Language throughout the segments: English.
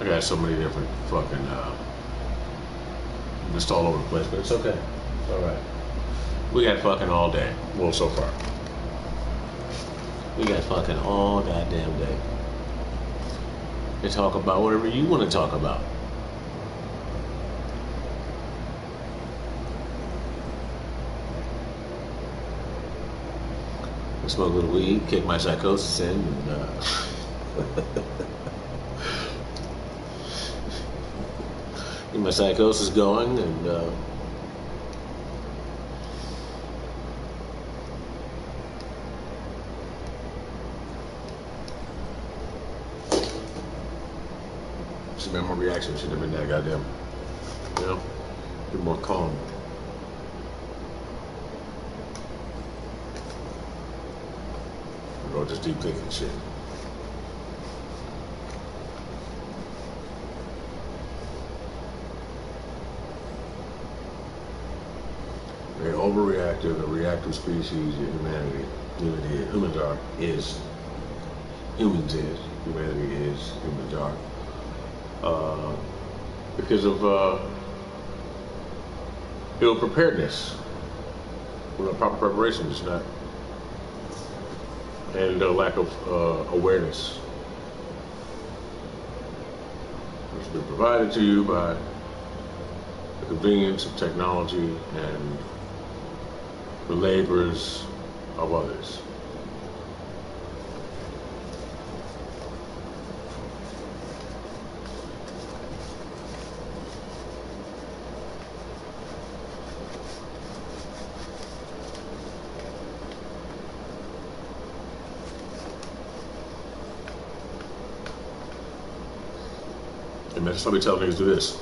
got so many different fucking just all over the place, but it's okay. It's all right. We got fucking all day. Well, so far. We got fucking all goddamn day to talk about whatever you want to talk about. Smoke a little weed, kick my psychosis in, and get my psychosis going, and should have been more reaction. Should have been that goddamn, you know, be more calm. Or just deep thinking shit. Very overreactive, a reactive species in humanity. Humans are, is. Humans is. Humanity is. Humans are. Because of ill preparedness. Without proper preparation, it's not. And a lack of awareness. It's been provided to you by the convenience of technology and the labors of others. And man, somebody tell niggas do this.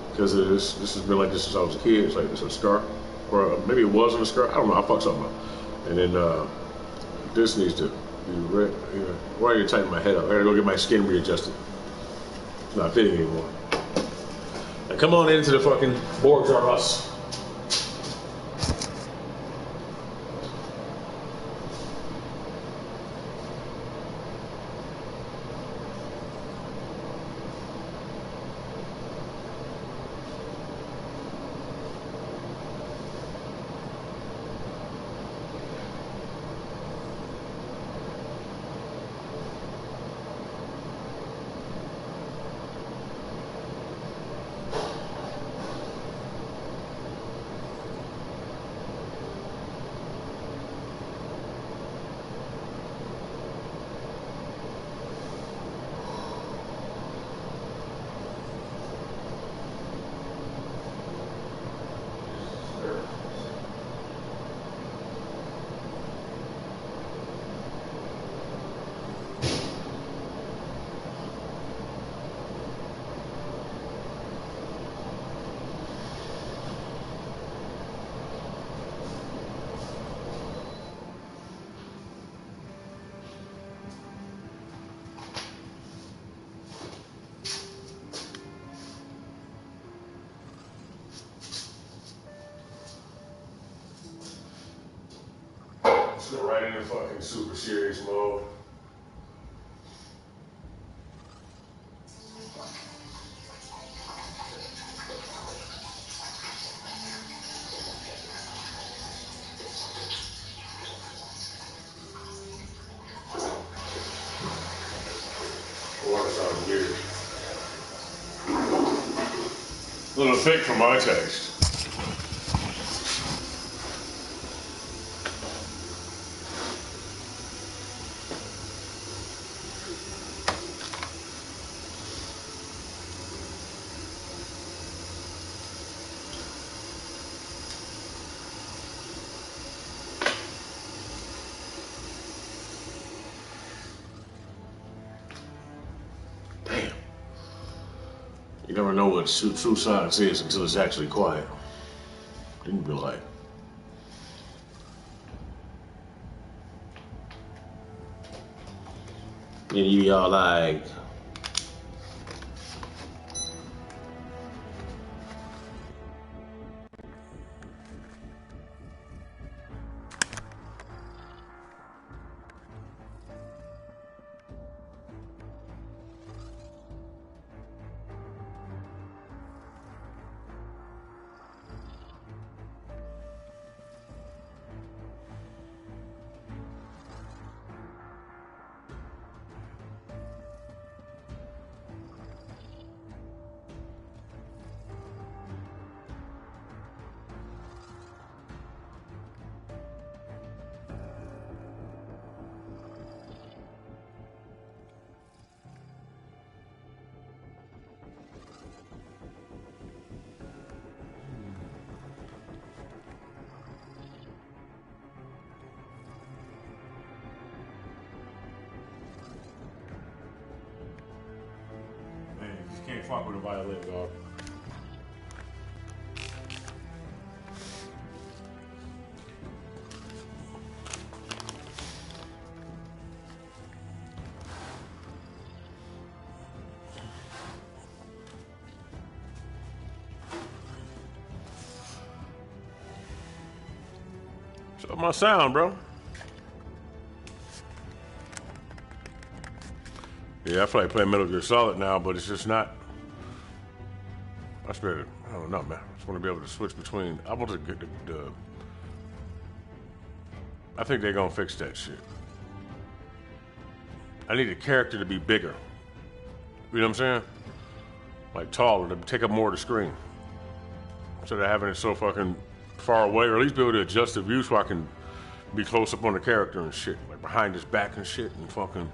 Because of this has been like this since I was a kid. It's like this a scar. Or maybe it wasn't a scar. I don't know. I fucked something up. And then this needs to be ready. Why are you tightening my head up? I gotta go get my skin readjusted. It's not fitting anymore. Now come on into the fucking Borgs R Us. Let's go right into fucking super serious mode. Oh, that sounds weird. A little thick for my taste. You never know what true silence is until it's actually quiet. Then you be like, and you all like, fuck with a violin, dog. So my sound, bro. Yeah, I feel like playing Metal Gear Solid now, but it's just not. I don't know, man. I just want to be able to switch between. I want to get the I think they're gonna fix that shit. I need a character to be bigger. You know what I'm saying? Like taller, to take up more of the screen. Instead of having it so fucking far away, or at least be able to adjust the view so I can be close up on the character and shit. Like behind his back and shit and fucking.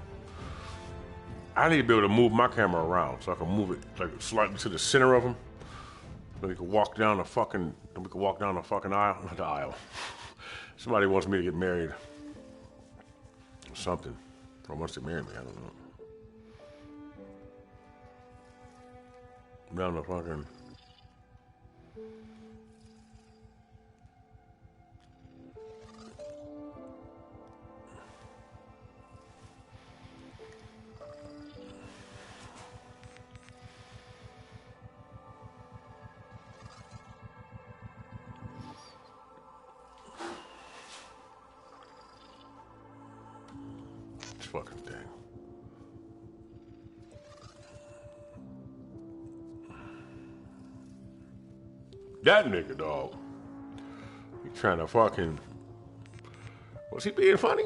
I need to be able to move my camera around so I can move it like slightly to the center of him. Then we can walk down the fucking aisle. Not the aisle. Somebody wants me to get married. Or something. Or wants to marry me, I don't know. Down the fucking. This fucking thing. That nigga, dog. He trying to fucking. Was he being funny?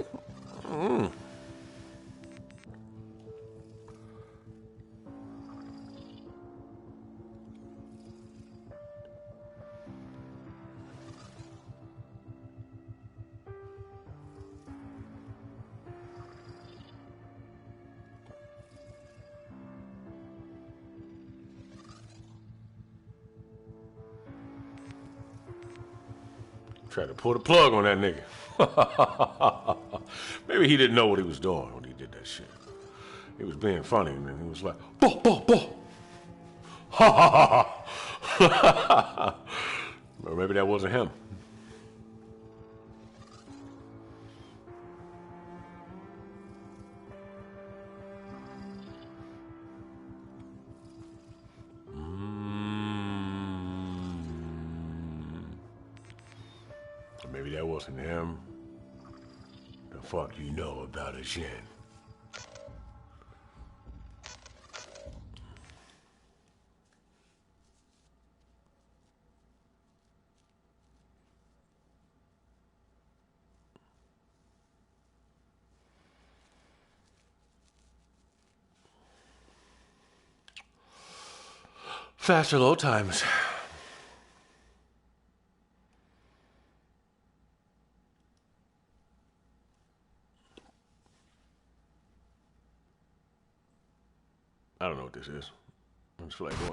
Tried to pull the plug on that nigga. Maybe he didn't know what he was doing when he did that shit. He was being funny, and then he was like, "Boh, boh, boh." Ha ha ha. Or maybe that wasn't him. Maybe that wasn't him. The fuck you know about a Shin? Fast or low times. I don't know what this is. I just feel like going.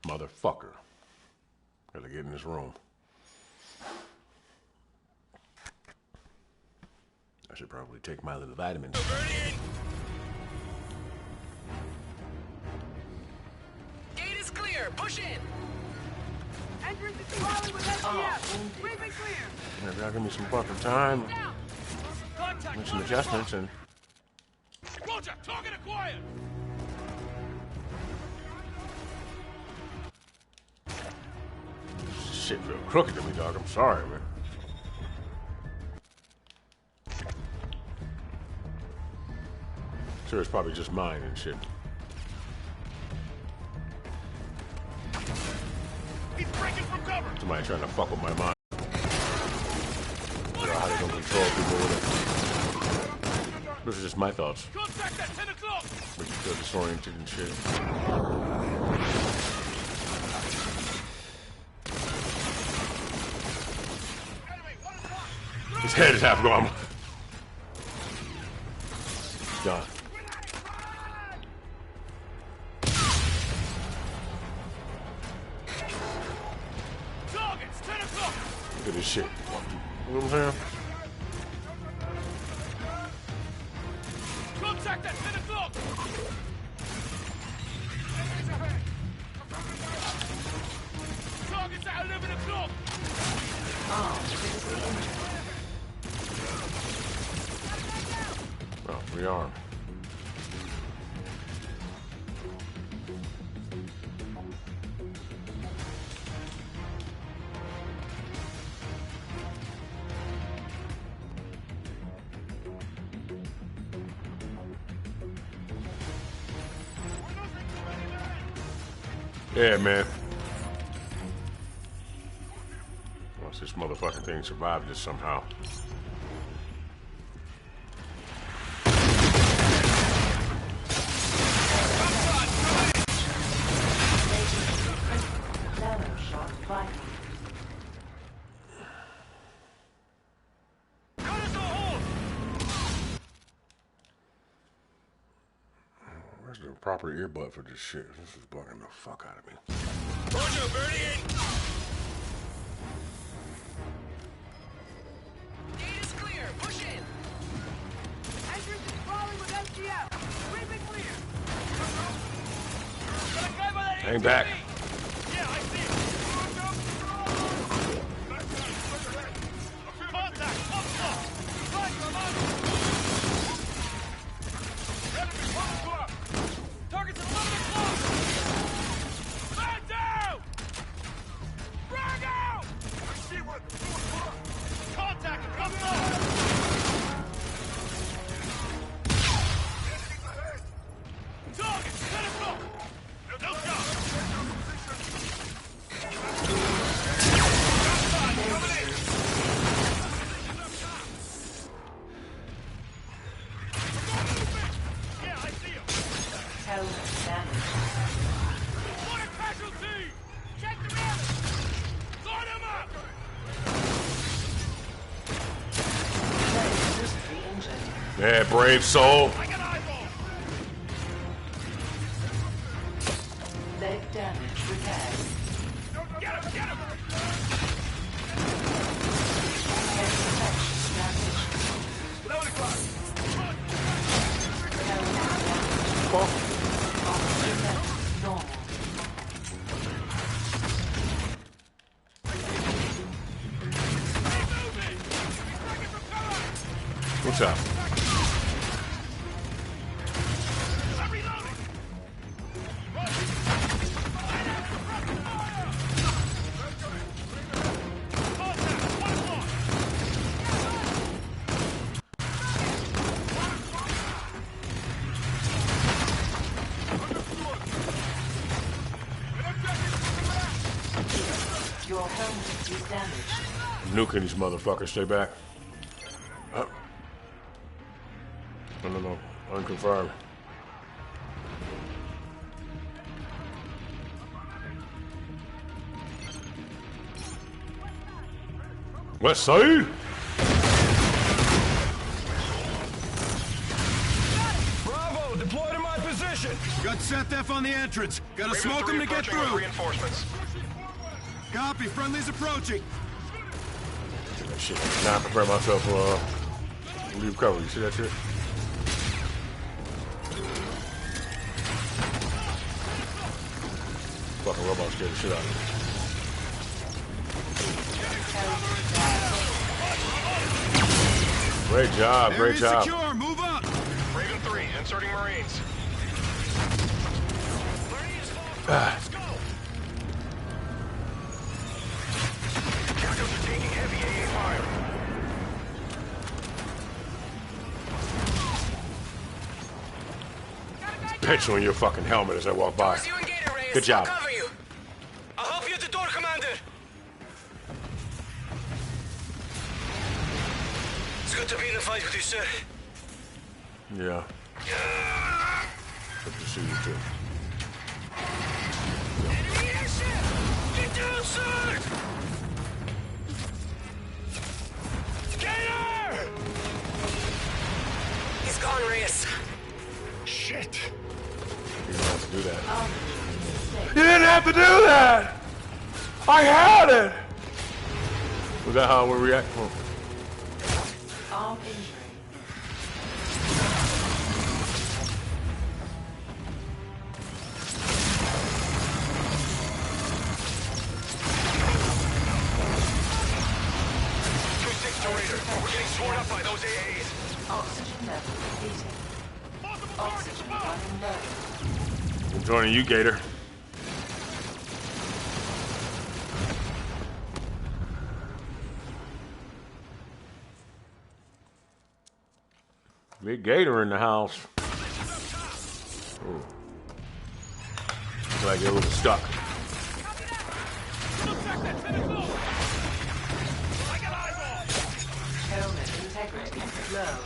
Motherfucker. Gotta get in this room. I should probably take my little vitamins. Gate is clear. Push in. Entrance is swallowed with SDF. Briefing clear. Maybe I'll give me some fucking time. Make some adjustments and. Roger, target acquired. Shit real crooked to me, dog. I'm sorry, man. Sure, it's probably just mine and shit. He's breaking from cover. Somebody trying to fuck with my mind. You know how they don't control people with it. Those are just my thoughts. Contact at 10 o'clock. Make you feel disoriented and shit. His head is half gone. Done. Targets 10 o'clock. Look at this shit. 1, 2, You know what I'm saying? Contact at 10 o'clock! Target's at 11 o'clock! Oh, rearm. Yeah, man. Once this motherfucking thing survived this somehow. Where's the proper earbud for this shit? This is bugging the fuck out of me. Roger, Bernie! Gate is clear. Push in. Entrance is crawling with SDF. Sweep it clear. Got a guy by that Hang back. Yeah, I see him. Contact! Up top! Right, come on! Enemy, 1 o'clock! Target's at 11 o'clock! Man down! Frag out! I see one! 2 o'clock! Contact! Come on! Target! 10 o'clock! No shot! Outside! Coming in! Yeah, I see him! What a casualty! Check the rear! Line him up! Yeah, brave soul. I got eyeball! Leg damage repaired. Get him! Get him! Head protection damage. 11 o'clock! Oxygen normal. Keep moving! He's breaking from cover! What's up? I'm reloading! Contact! 1 o'clock! Your helmet is damaged. Nuking these motherfuckers. Stay back. No. Unconfirmed. West side? Bravo, deploy to my position. Got SETF on the entrance. Gotta smoke them to get through. Reinforcements. Copy. Friendly's approaching. That shit. Now I prepare myself for leave cover. You see that shit? Fucking robot scared the shit out of me. Great job, great Area job. secure. Move up. Raven 3, inserting Marines. Let's go! Cacos are taking heavy AA fire. Pitch on your fucking helmet as I walk by. You and Gator Reyes. Good job. I'll cover you. I'll help you at the door, Commander. It's good to be in a fight with you, sir. Yeah. Good to see you too. Enemy airship! Get down, sir! Gator! He's gone, Reyes. Shit. You didn't have to do that. You didn't have to do that! I had it! Was that how we react? Oh. Arm injury. We're getting torn up by those AAs. Oxygen level depleted. Oxygen running low. I'm joining you, Gator. Big Gator in the house. Ooh. Looks like you're a little stuck. Helmet integrity low.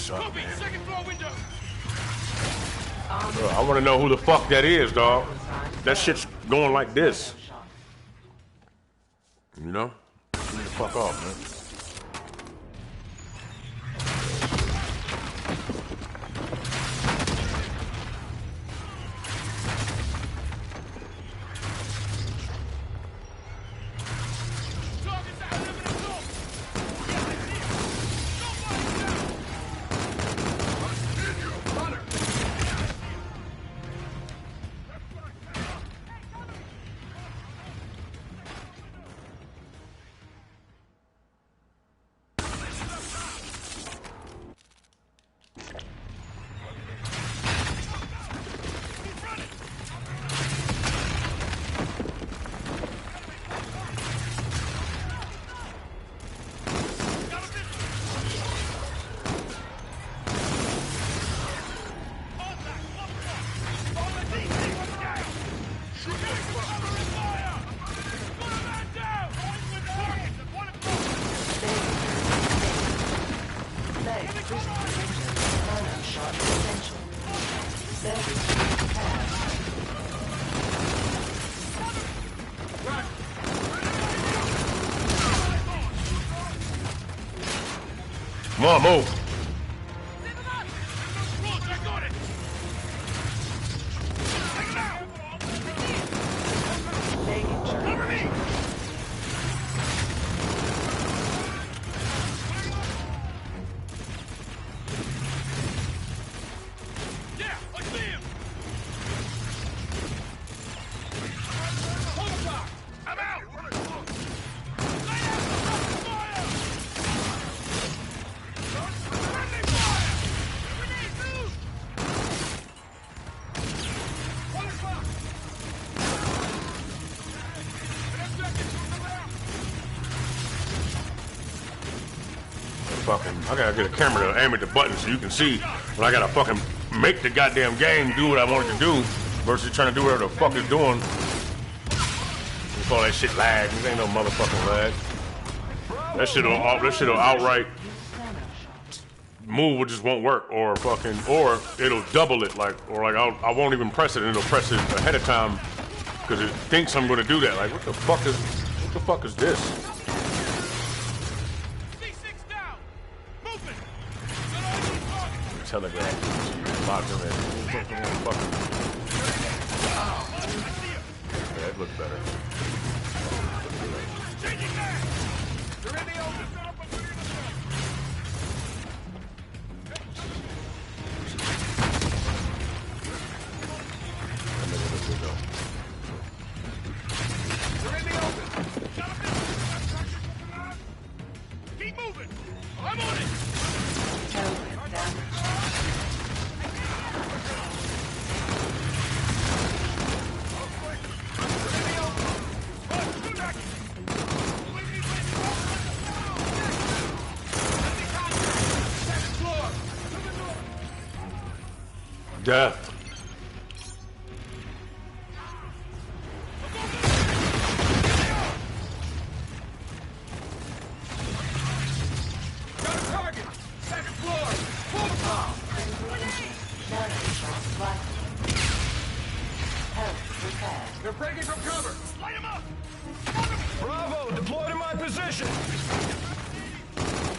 Second floor window. Bro, I want to know who the fuck that is, dog. That shit's going like this. You know? Get the fuck off, man. Come on, move. I gotta get a camera to aim at the button so you can see when I gotta fucking make the goddamn game do what I want it to do versus trying to do whatever the fuck it's doing. We call that shit lag. This ain't no motherfucking lag. That shit'll outright move, it just won't work, or it'll double it, like, I won't even press it and it'll press it ahead of time because it thinks I'm gonna do that. Like, what the fuck is this? Telegraph. Locked him in. Yeah, that looks better. Keep moving. I'm on it. Death. Got a target. Second floor. Full bomb. They're breaking from cover. Light them up.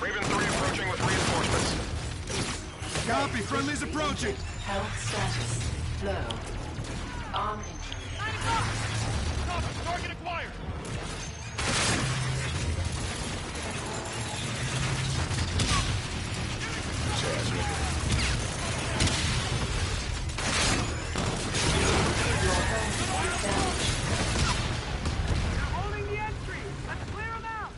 Raven 3 approaching with reinforcements. Copy. Friendly's approaching. Health status low. Arm injury. Target acquired. Holding the entry. Let's clear them out.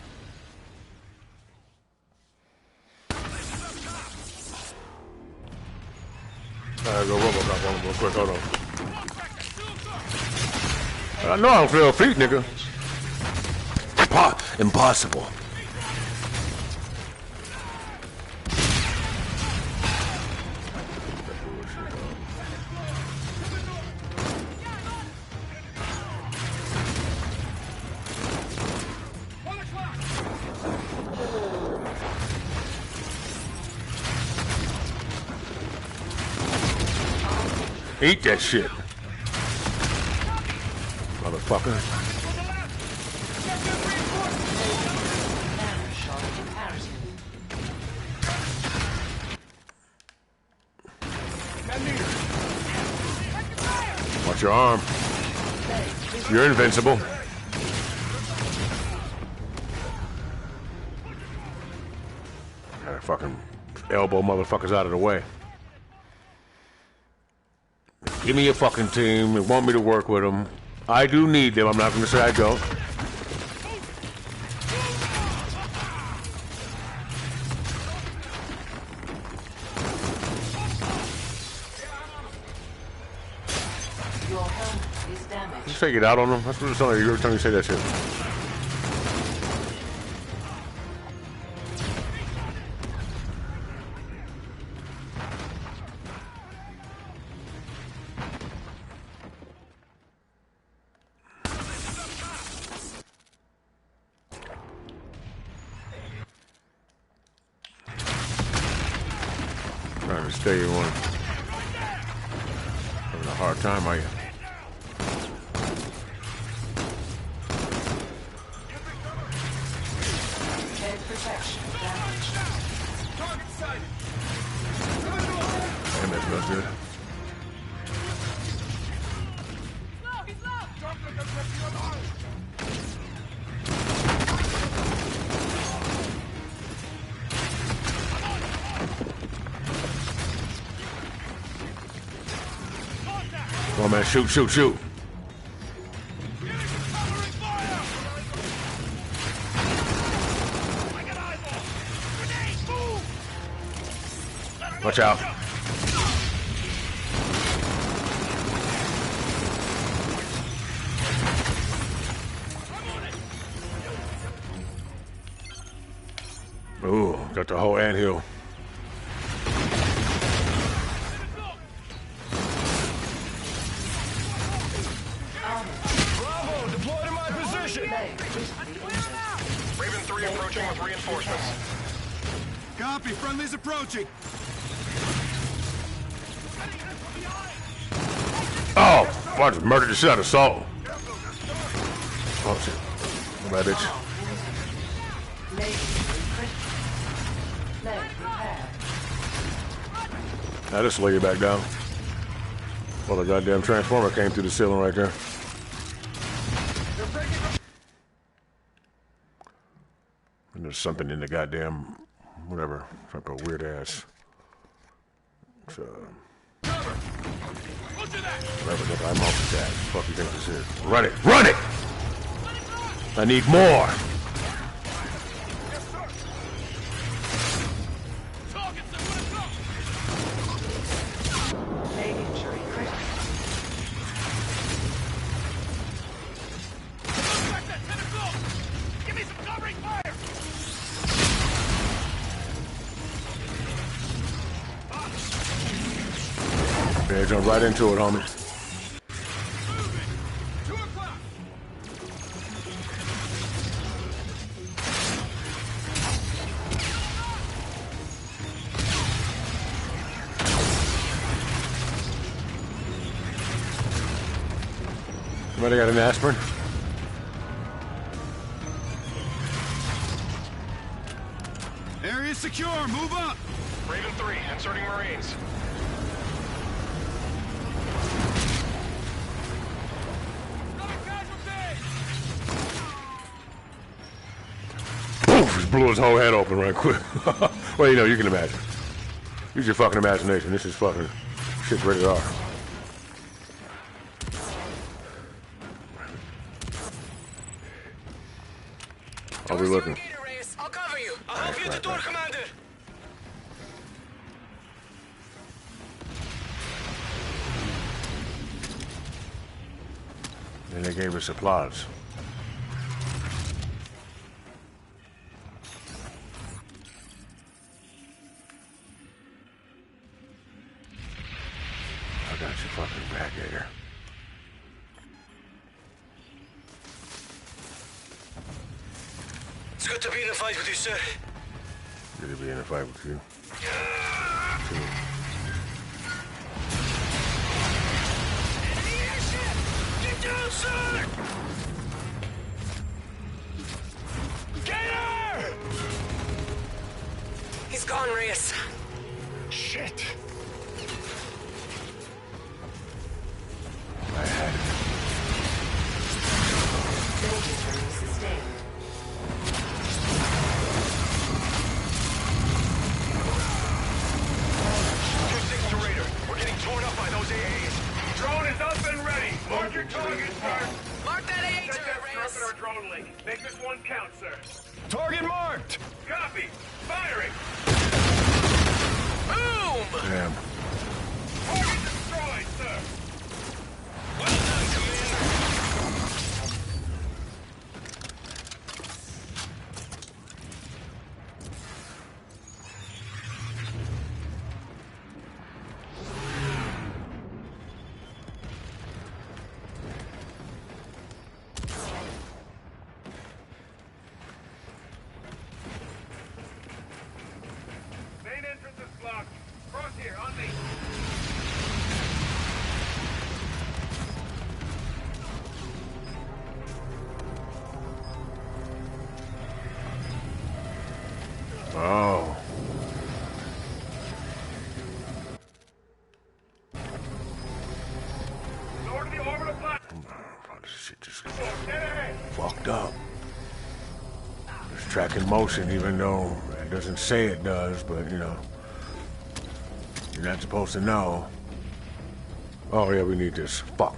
Alright, go Robocop on him real quick. Hold on. I know I don't feel feet, nigga. Impossible. Eat that shit, motherfucker. Narrow shot imperative. Watch your arm. You're invincible. Gotta fucking elbow motherfuckers out of the way. Give me a fucking team. They want me to work with them. I do need them. I'm not going to say I don't. Your helmet is damaged. Just take it out on them. That's what it sounds like every time you say that shit. Trying to stay in one. Having a hard time, are you? Head protection damaged. Damn, that's not good. Come on, man, shoot, shoot, shoot. Watch out. Ooh, got the whole anthill. Bravo, deploy to my position. Raven 3 approaching with reinforcements. Copy. Friendly's approaching. Oh, I just murdered the shit out of Saul. Oh, shit. Come on, bitch. Leg repaired. Now this lay you back down. Well, the goddamn transformer came through the ceiling right there. And there's something in the goddamn, whatever, type of weird ass. It's, whatever, nigga, I'm off the that. Fuck you think this is? Run it! Run it! I need more! Leg injury critical. Give me some covering fire! Yeah, jump right into it, homie. 2 o'clock! Somebody got an aspirin? Area secure. Move up. Raven 3, inserting Marines. Another casualty! Poof! Just blew his whole head open right quick. Well, you know, you can imagine. Use your fucking imagination. This is fucking shit's rated R. I'll be looking. I'll cover you. I'll help you at the door, Commander. And they gave us supplies. I got your fucking back here. It's good to be in a fight with you, sir. Good to be in a fight with you. Get down, sir! Get her! He's gone, Reyes. Shit. I had it. Danger sustained. To Raider. We're getting torn up by those AAs. Drone is up and ready. Mark your target, sir. Mark that AA Set that turret, sharp in our drone link. Make this one count, sir. Target marked! Copy. Firing. Boom! Damn. Target destroyed, sir. Well done, Commander. Main entrance is blocked. Cross here, on me. Oh. Lower to the orbital platform. This shit just Dead ahead. fucked up. It's tracking motion, even though it doesn't say it does, but you know. You're not supposed to know. Oh yeah, we need this. Fuck.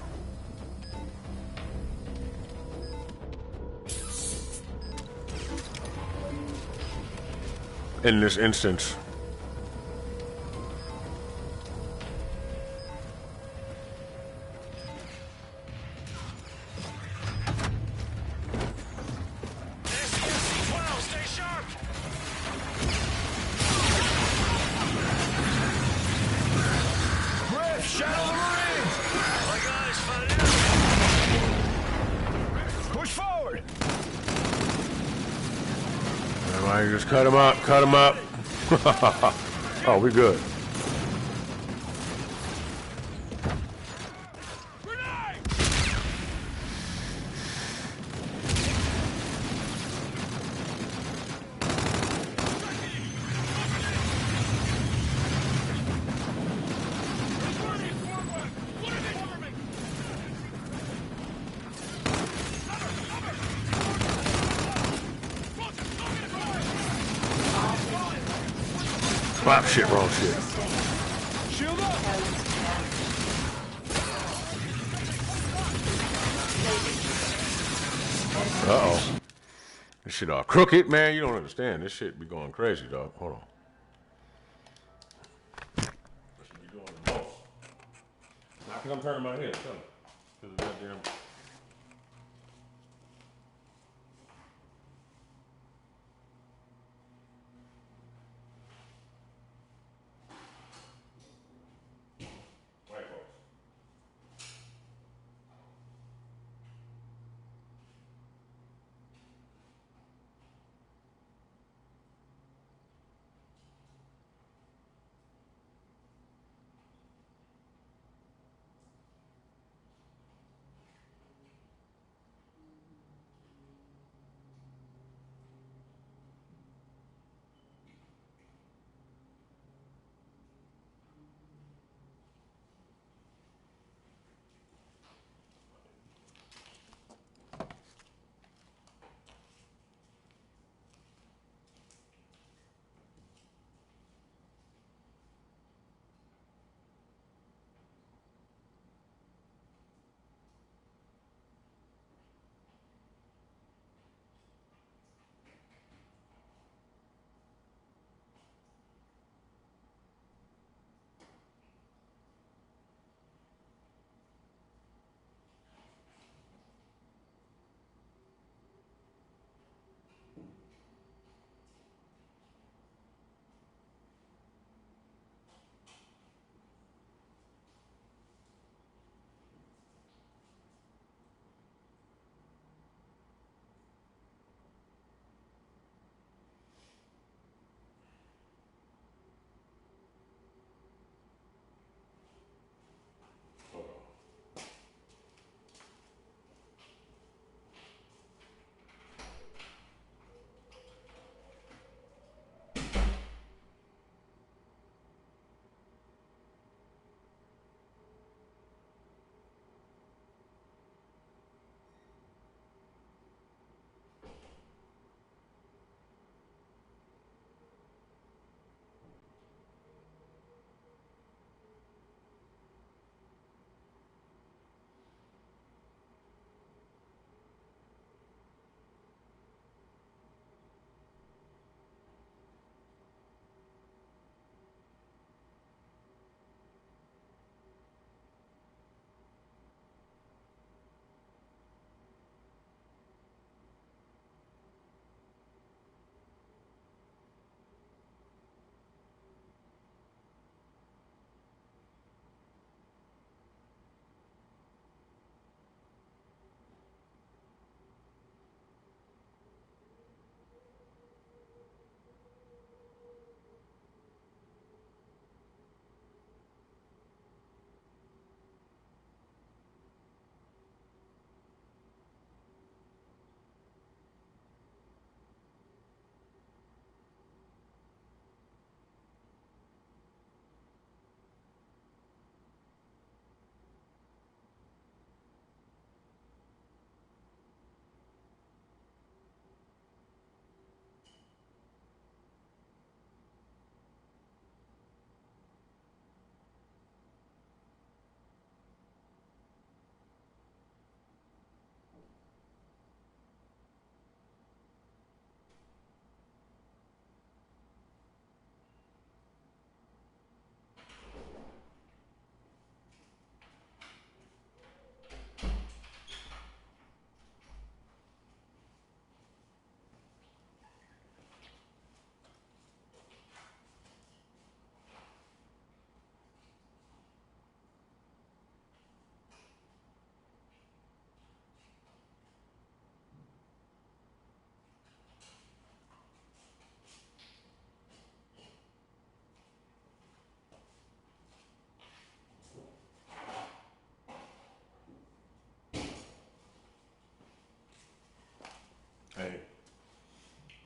In this instance. SQC-12, stay sharp! Griff, shadow the Marines. My guys, find out. Push forward. Never mind, just cut him up, cut him up. Oh, we good. Clap shit, wrong shit. Shield up. Uh-oh. This shit all crooked, man. You don't understand. This shit be going crazy, dog. Hold on. This should be doing the most. Not because I'm turning my head, tell me. Because of goddamn... White folks.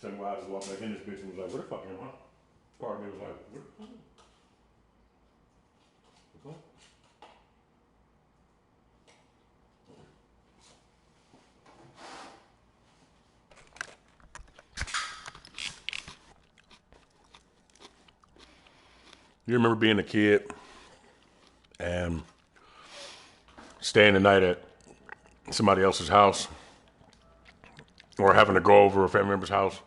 Tell me why I just walked back in this bitch and was like, where the fuck am I? Part of me was like, where the fuck? What? You remember being a kid and staying the night at somebody else's house or having to go over a family member's house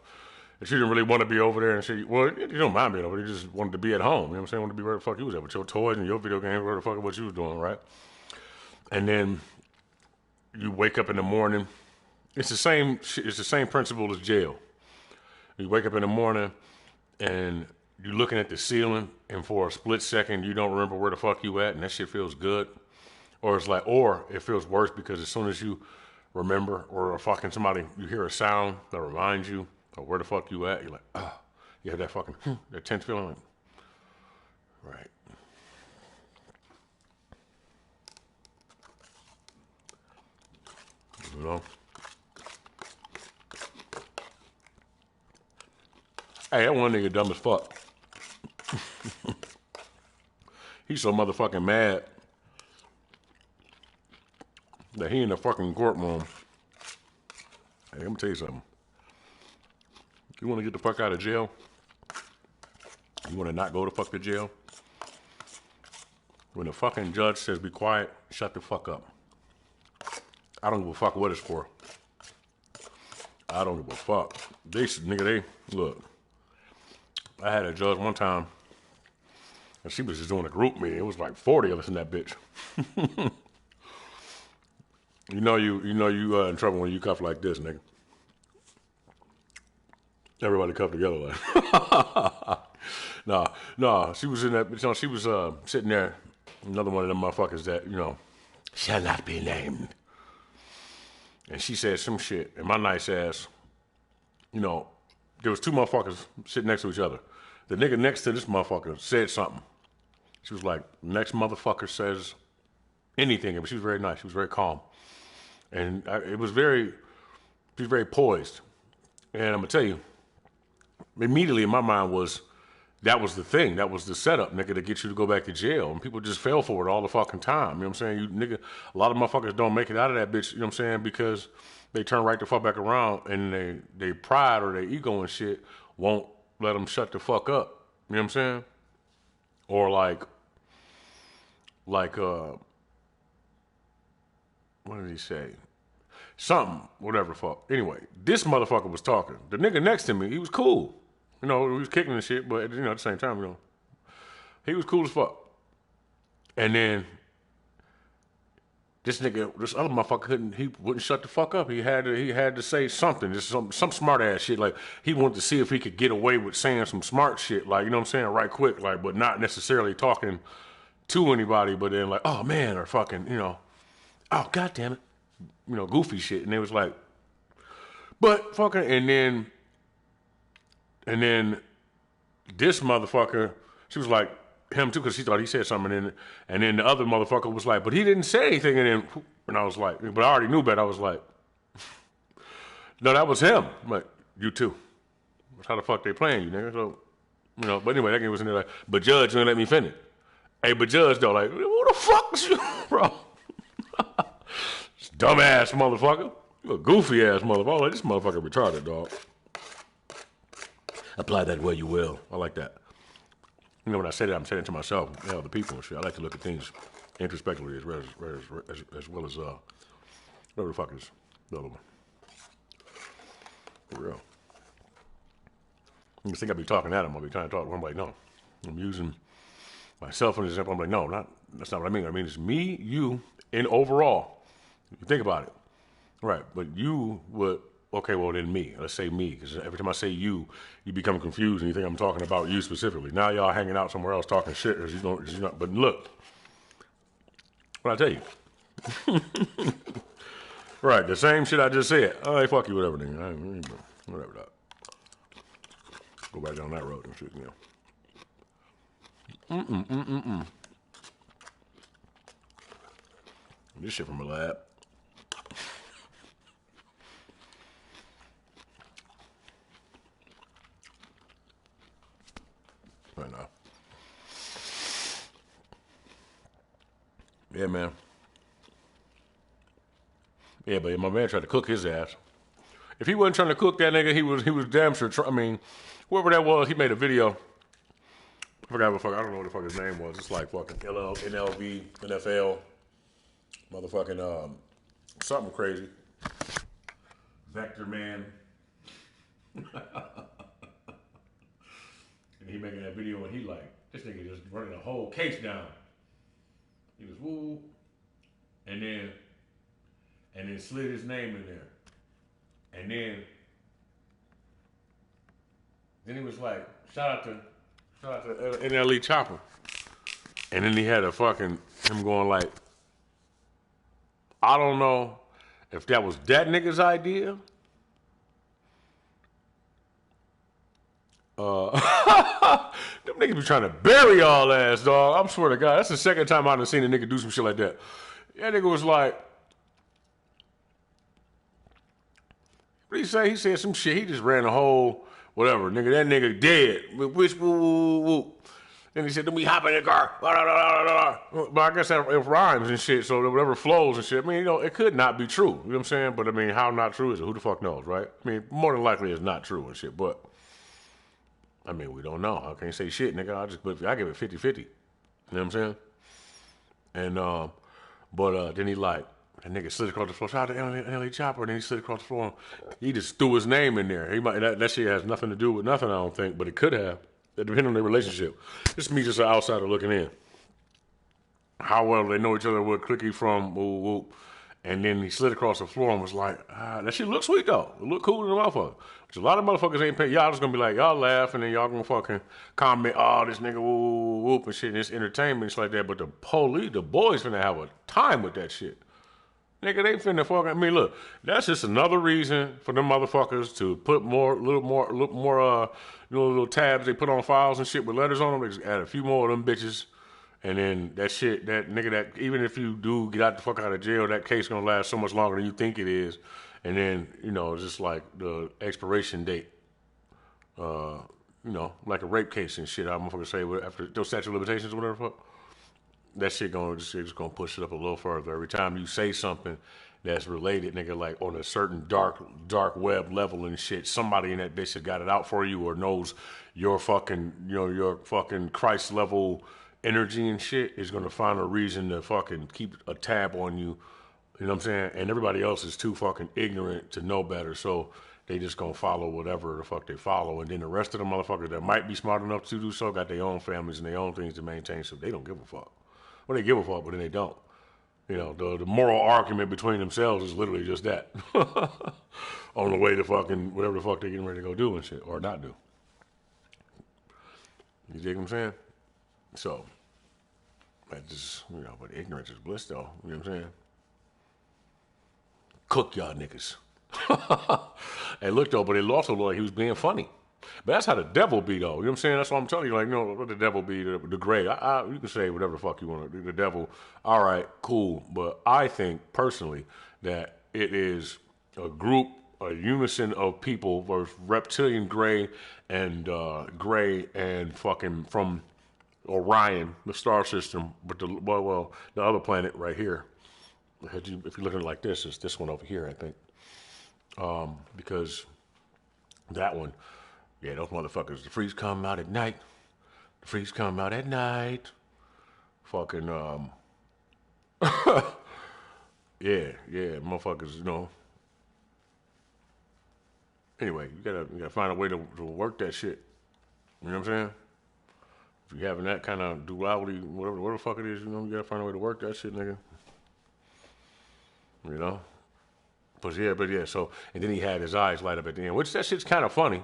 and she didn't really want to be over there and she, well, you don't mind being over there, you just wanted to be at home, you know what I'm saying? Wanted to be where the fuck you was at with your toys and your video games, where the fuck what you was doing, right? And then you wake up in the morning, it's the same principle as jail. You wake up in the morning and you're looking at the ceiling, and for a split second, you don't remember where the fuck you at, and that shit feels good. Or it's like, or it feels worse because as soon as you remember, or fucking somebody, you hear a sound that reminds you of where the fuck you at, you're like, ah, you have that fucking, that tense feeling. Like, right. You know? Hey, that one nigga dumb as fuck. He's so motherfucking mad that he in the fucking courtroom. Hey, let me tell you something. You want to get the fuck out of jail? You want to not go to fuck to jail? When the fucking judge says be quiet, shut the fuck up. I don't give a fuck what it's for. I don't give a fuck. Look. I had a judge one time, and she was just doing a group meeting. It was like 40 of us in that bitch. you know you in trouble when you cuff like this, nigga. Everybody cuffed together like. Nah. She was in that. You know, she was sitting there. Another one of them motherfuckers that shall not be named. And she said some shit, and my nice ass, there was two motherfuckers sitting next to each other. The nigga next to this motherfucker said something. She was like, next motherfucker says anything, but she was very nice. She was very calm. And she was very poised. And I'm going to tell you, immediately in my mind that was the thing. That was the setup, nigga, to get you to go back to jail. And people just fell for it all the fucking time. You know what I'm saying? A lot of motherfuckers don't make it out of that bitch, you know what I'm saying, because they turn right the fuck back around and they pride or their ego and shit won't let them shut the fuck up. You know what I'm saying? Or like, what did he say? Something, whatever fuck. Anyway, this motherfucker was talking. The nigga next to me, he was cool. He was kicking and shit, but at the same time, he was cool as fuck. And then this other motherfucker he wouldn't shut the fuck up. He had to say something, just some smart ass shit. Like he wanted to see if he could get away with saying some smart shit, like, you know what I'm saying, right quick, like, but not necessarily talking to anybody, but then like, oh man, or fucking, oh god damn it, goofy shit. And it was like, but fucking, and then this motherfucker, she was like, him too, because she thought he said something, and then the other motherfucker was like, but he didn't say anything, and I was like, but I already knew better. I was like, no, that was him. I'm like, you too. That's how the fuck they playing you, nigga. So, but anyway, that guy was in there like, but judge, you ain't let me finish. Hey, but judge though, like, who the fuck is you, bro? This dumbass motherfucker. You a goofy ass motherfucker. Like, this motherfucker retarded, dog. Apply that where you will. I like that. When I say that, I'm saying it to myself, the people and shit. I like to look at things introspectively as well as whatever the fuck is the other one. For real. You think I'd be talking at him. I'll be trying to talk to him. I'm like, no. I'm using myself as an example. I'm like, no, that's not what I mean. I mean, it's me, you, and overall. You think about it. Right. But you would, okay, well, then me. Let's say me. Because every time I say you become confused and you think I'm talking about you specifically. Now y'all hanging out somewhere else talking shit. But look. What I tell you. Right. The same shit I just said. Oh, hey, fuck you, whatever, nigga. Whatever that. Go back down that road and shit, This shit from a lab. man. Yeah, man. Yeah, but my man tried to cook his ass. If he wasn't trying to cook that nigga, he was damn sure. I mean, whoever that was, he made a video. I forgot what the fuck. I don't know what the fuck his name was. It's like fucking NLV, NFL, motherfucking something crazy. Vector Man. And he making that video and he like, this nigga just running a whole case down. He was woo, and then slid his name in there. And then he was like, shout out to NLE Chopper. And then he had him going like, I don't know if that was that nigga's idea. Them niggas be trying to bury y'all ass, dog. I swear to God, that's the second time I've seen a nigga do some shit like that. That nigga was like, what did he say? He said some shit. He just ran a whole whatever. Nigga, that nigga dead. Which woo. Then he said, then we hop in the car. But I guess that it rhymes and shit, so whatever flows and shit. I mean, it could not be true. You know what I'm saying? But I mean, how not true is it? Who the fuck knows, right? I mean, more than likely it's not true and shit, but I mean, we don't know. I can't say shit, nigga. I give it 50-50. You know what I'm saying? And but then he like, that nigga slid across the floor. Shout out to NLE Chopper. And then he slid across the floor. He just threw his name in there. He might that shit has nothing to do with nothing, I don't think, but it could have. It depends on their relationship. This is me just an outsider looking in. How well they know each other, where Clicky from, whoop. And then he slid across the floor and was like, that shit look sweet though. It look cool to the motherfucker. Which a lot of motherfuckers ain't paying. Y'all just gonna be like, y'all laugh and then y'all gonna fucking comment, oh, this nigga whoop and shit, and it's entertainment and shit like that. But the boys finna have a time with that shit. Nigga, they finna fucking, I mean, look, that's just another reason for them motherfuckers to put little tabs they put on files and shit with letters on them. They just add a few more of them bitches. And then that shit, that nigga, that even if you do get out the fuck out of jail, that case gonna last so much longer than you think it is. And then, it's just like the expiration date. Like a rape case and shit. I'm gonna say after those statute of limitations or whatever the fuck. That shit just gonna push it up a little further. Every time you say something that's related, nigga, like on a certain dark web level and shit, somebody in that bitch has got it out for you or knows your fucking, your fucking Christ level energy and shit is gonna find a reason to fucking keep a tab on you. You know what I'm saying? And everybody else is too fucking ignorant to know better, so they just gonna follow whatever the fuck they follow. And then the rest of the motherfuckers that might be smart enough to do so got their own families and their own things to maintain, so they don't give a fuck. Well, they give a fuck, but then they don't. The moral argument between themselves is literally just that. On the way to fucking whatever the fuck they getting ready to go do and shit, or not do. You dig what I'm saying? So, that just, but ignorance is bliss though. You know what I'm saying? Cook y'all niggas. Hey, look though, but it also looked like he was being funny. But that's how the devil be, though. You know what I'm saying? That's what I'm telling you. Like, what the devil be, the gray. You can say whatever the fuck you want to. The devil, all right, cool. But I think, personally, that it is a unison of people versus reptilian gray and fucking from Orion, the star system, but the other planet right here. If you're looking like this, it's this one over here, I think. Because that one... Yeah, those motherfuckers, the freaks come out at night. Fucking, yeah, motherfuckers, Anyway, you gotta find a way to work that shit. You know what I'm saying? If you're having that kind of duality, whatever the fuck it is, you gotta find a way to work that shit, nigga. But yeah, so, and then he had his eyes light up at the end, which that shit's kind of funny.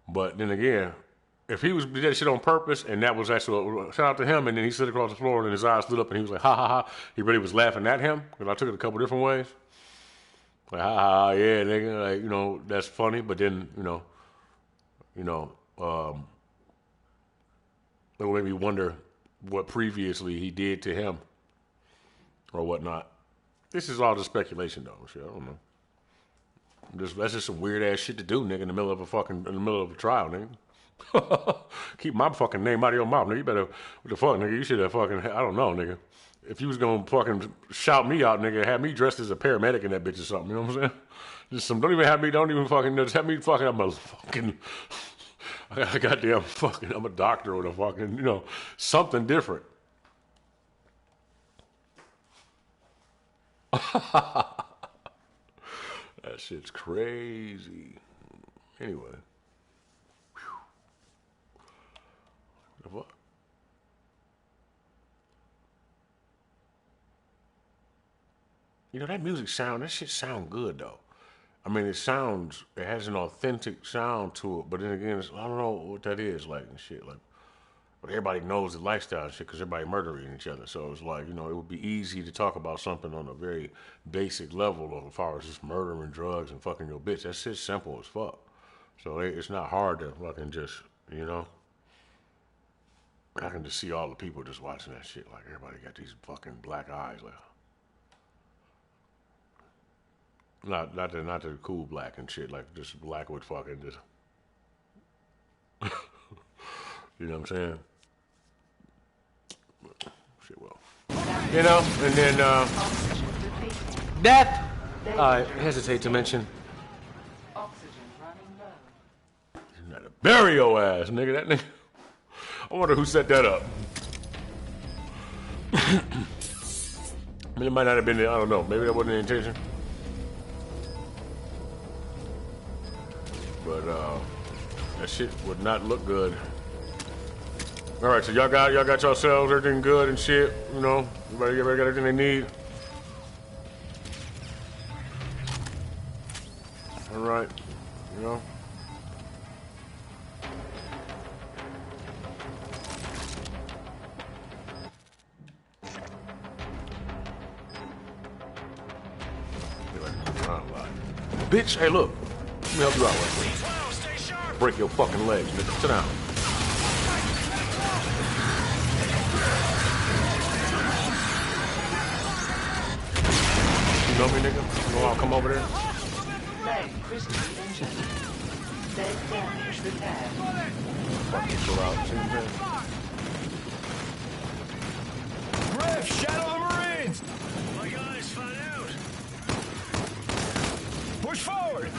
But then again, if he did that shit on purpose and that was actually, shout out to him, and then he slid across the floor and his eyes lit up and he was like, ha ha ha, he really was laughing at him, because I took it a couple different ways. Like, ha ha, yeah, nigga, like, that's funny, but then, it made me wonder what previously he did to him or whatnot. This is all just speculation though, shit, I don't know. That's just some weird ass shit to do, nigga, in the middle of a trial, nigga. Keep my fucking name out of your mouth, nigga. You better, what the fuck, nigga? You should have fucking, I don't know, nigga. If you was gonna fucking shout me out, nigga, have me dressed as a paramedic in that bitch or something, you know what I'm saying? Just some, don't even fucking, just have me fucking, I'm a fucking, I goddamn fucking, I'm a doctor or a fucking, you know, something different. That shit's crazy. Anyway. What? You know, that shit sound good though. I mean, it has an authentic sound to it, but then again, I don't know what that is like and shit. Like, but everybody knows the lifestyle and shit because everybody murdering each other. So it's like, you know, it would be easy to talk about something on a very basic level as far as just murdering drugs and fucking your bitch. That shit's simple as fuck. So it's not hard to fucking just, you know. I can just see all the people just watching that shit. Like, everybody got these fucking black eyes. Like, not the cool black and shit. Like, just black with fucking just. You know what I'm saying? Shit, well. You know, and then, death! I hesitate to mention. Oxygen running low. You gotta bury your ass, nigga. That nigga. I wonder who set that up. I mean, it might not have been, I don't know. Maybe that wasn't the intention. But, that shit would not look good. All right, so y'all got yourselves everything good and shit, you know? Everybody got everything they need? All right, you know? Bitch, hey, look. Let me help you out right quick. Break your fucking legs, nigga. Sit down. You know me, nigga? You know I'll come over there? Leg critically injured. Leg damage repaired. Fucking chill out. See what I'm saying? Griff, shadow the Marines! My guys flat out. Push forward!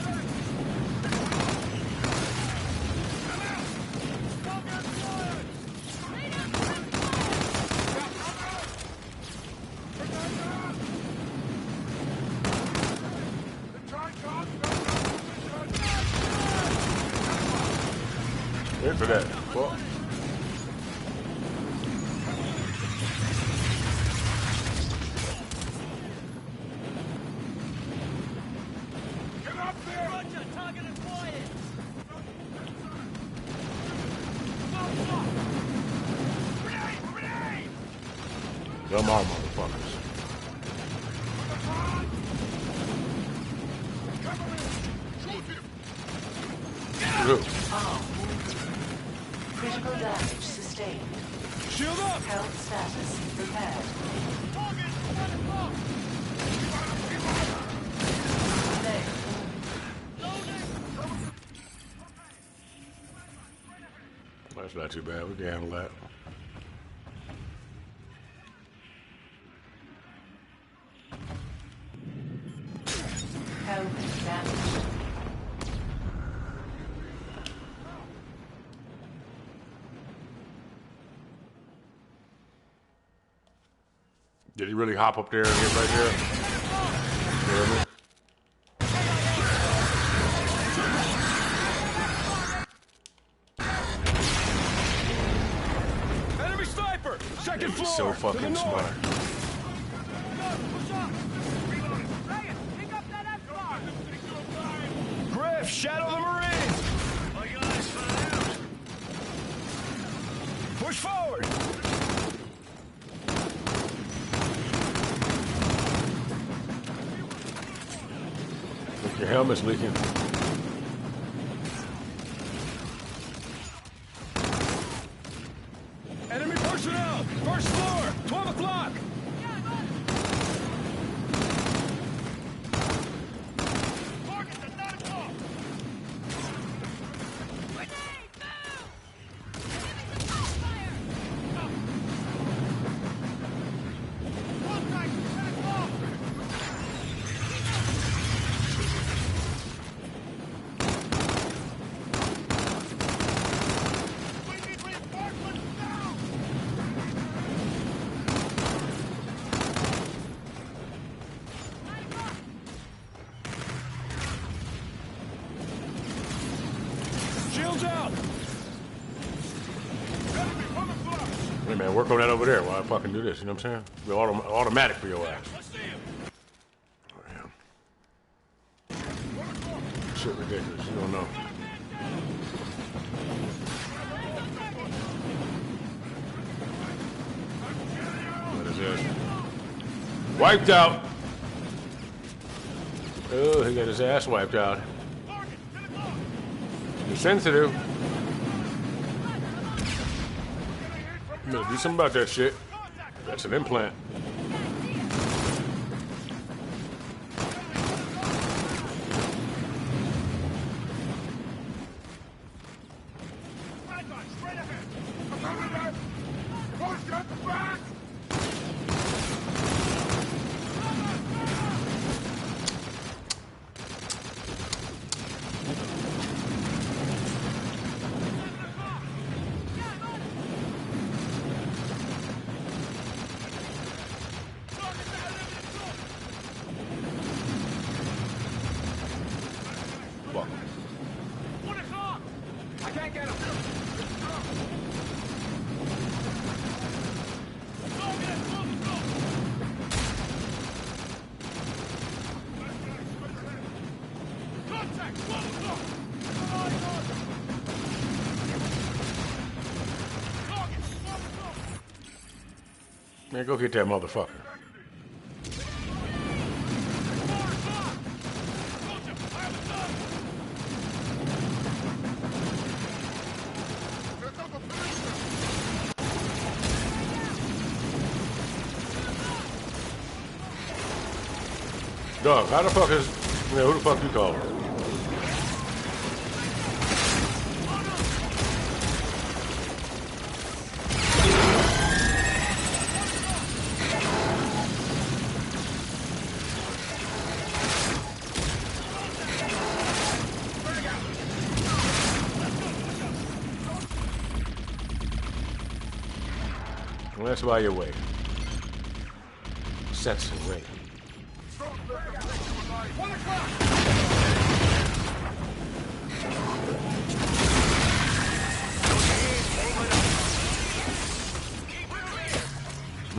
Into that. Well. Get up there! Roger, target acquired! Grenade! Grenade! Come on, motherfuckers. Good. Critical damage sustained. Shield up! Health status repaired. Target! 1 o'clock! Leg That's not too bad. We can handle that. helmet damaged. Did he really hop up there and get right there? Damn it. Enemy sniper! Second floor! So to the fucking north. smart. Push up! Ryan, pick up that F-bar! Griff, shadow the Marines! My guys flat out. Push forward! Look, your helmet's leaking. Enemy personnel! First floor! 12 o'clock! Target at 9 o'clock! Grenade, move! south. Hey man, work on that over there while I fucking do this. You know what I'm saying? Be automatic for your ass. Let's see him. Damn. Shit ridiculous. You don't know. What is this? Wiped out. Oh, he got his ass wiped out. You're sensitive. You better do something about that shit. That's an implant. Man, go get that motherfucker. Dog, how the fuck is... Man, who the fuck you calling? Well, that's why you're waiting. Sets and wait.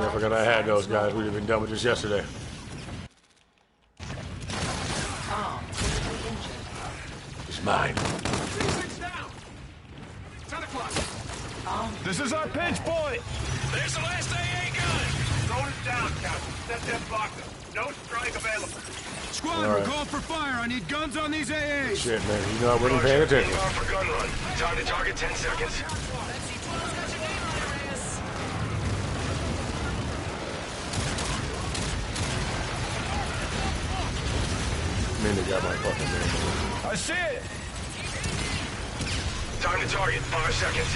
I forgot I had those guys. We'd have been done with this yesterday. It's mine. This is our pinch point. There's the last AA gun. Throwing it down, Captain. Set them blocker. No strike available. Squad, we're calling for fire. I need guns on these AAs. Shit, man. You know I wasn't paying attention. Being on for gun run. Time to target 10 seconds. Man, they got my fucking name. I see it. Time to target. 5 seconds.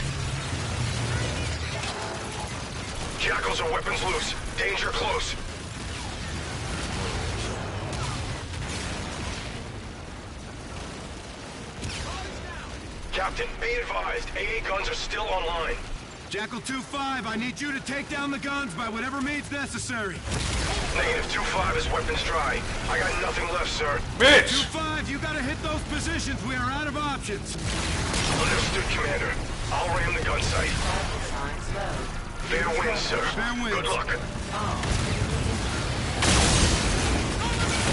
Shackles and weapons loose. Danger close. Captain, be advised. AA guns are still online. Jackal 2-5, I need you to take down the guns by whatever means necessary. Negative 2-5 is weapons dry. I got nothing left, sir. Bitch! 2-5, you gotta hit those positions. We are out of options. Understood, Commander. I'll ram the gun site. Signs low. Fair win, sir. Fair winds. Good luck.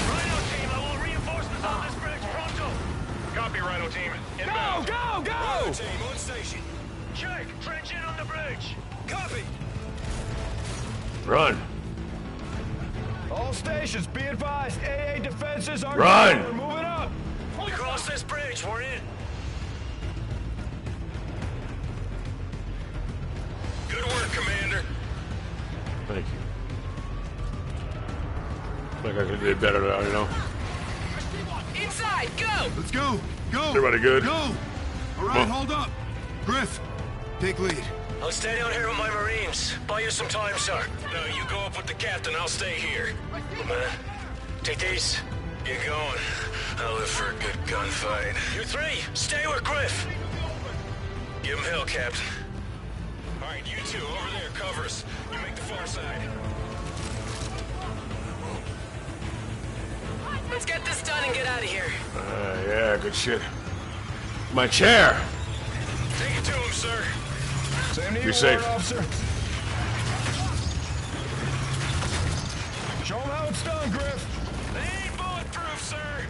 Rhino team, I want reinforcements on this bridge pronto. Copy, Rhino team. Go, Inbound. go, go! Team on station. Check. Trench in on the bridge. Copy. Run! All stations, be advised. AA defenses are Run! down. We're moving up. We cross this bridge. We're in. Good work, Commander. Thank you. I think I could have did better now, you know? Inside, go! Let's go. Go. Everybody good? Go. All right, Come on. hold up. Griff, take lead. I'll stay down here with my Marines. Buy you some time, sir. No, you go up with the captain. I'll stay here. Man, take these. Get going. I'll live for a good gunfight. You three, stay with Griff. Give him hell, Captain. All right, you two, over there, cover us. You make the far side. Let's get this done and get out of here. Yeah, good shit. My chair! Take it to him, sir. Same to you, Be safe. warrant officer. Show him how it's done, Griff. They ain't bulletproof, sir.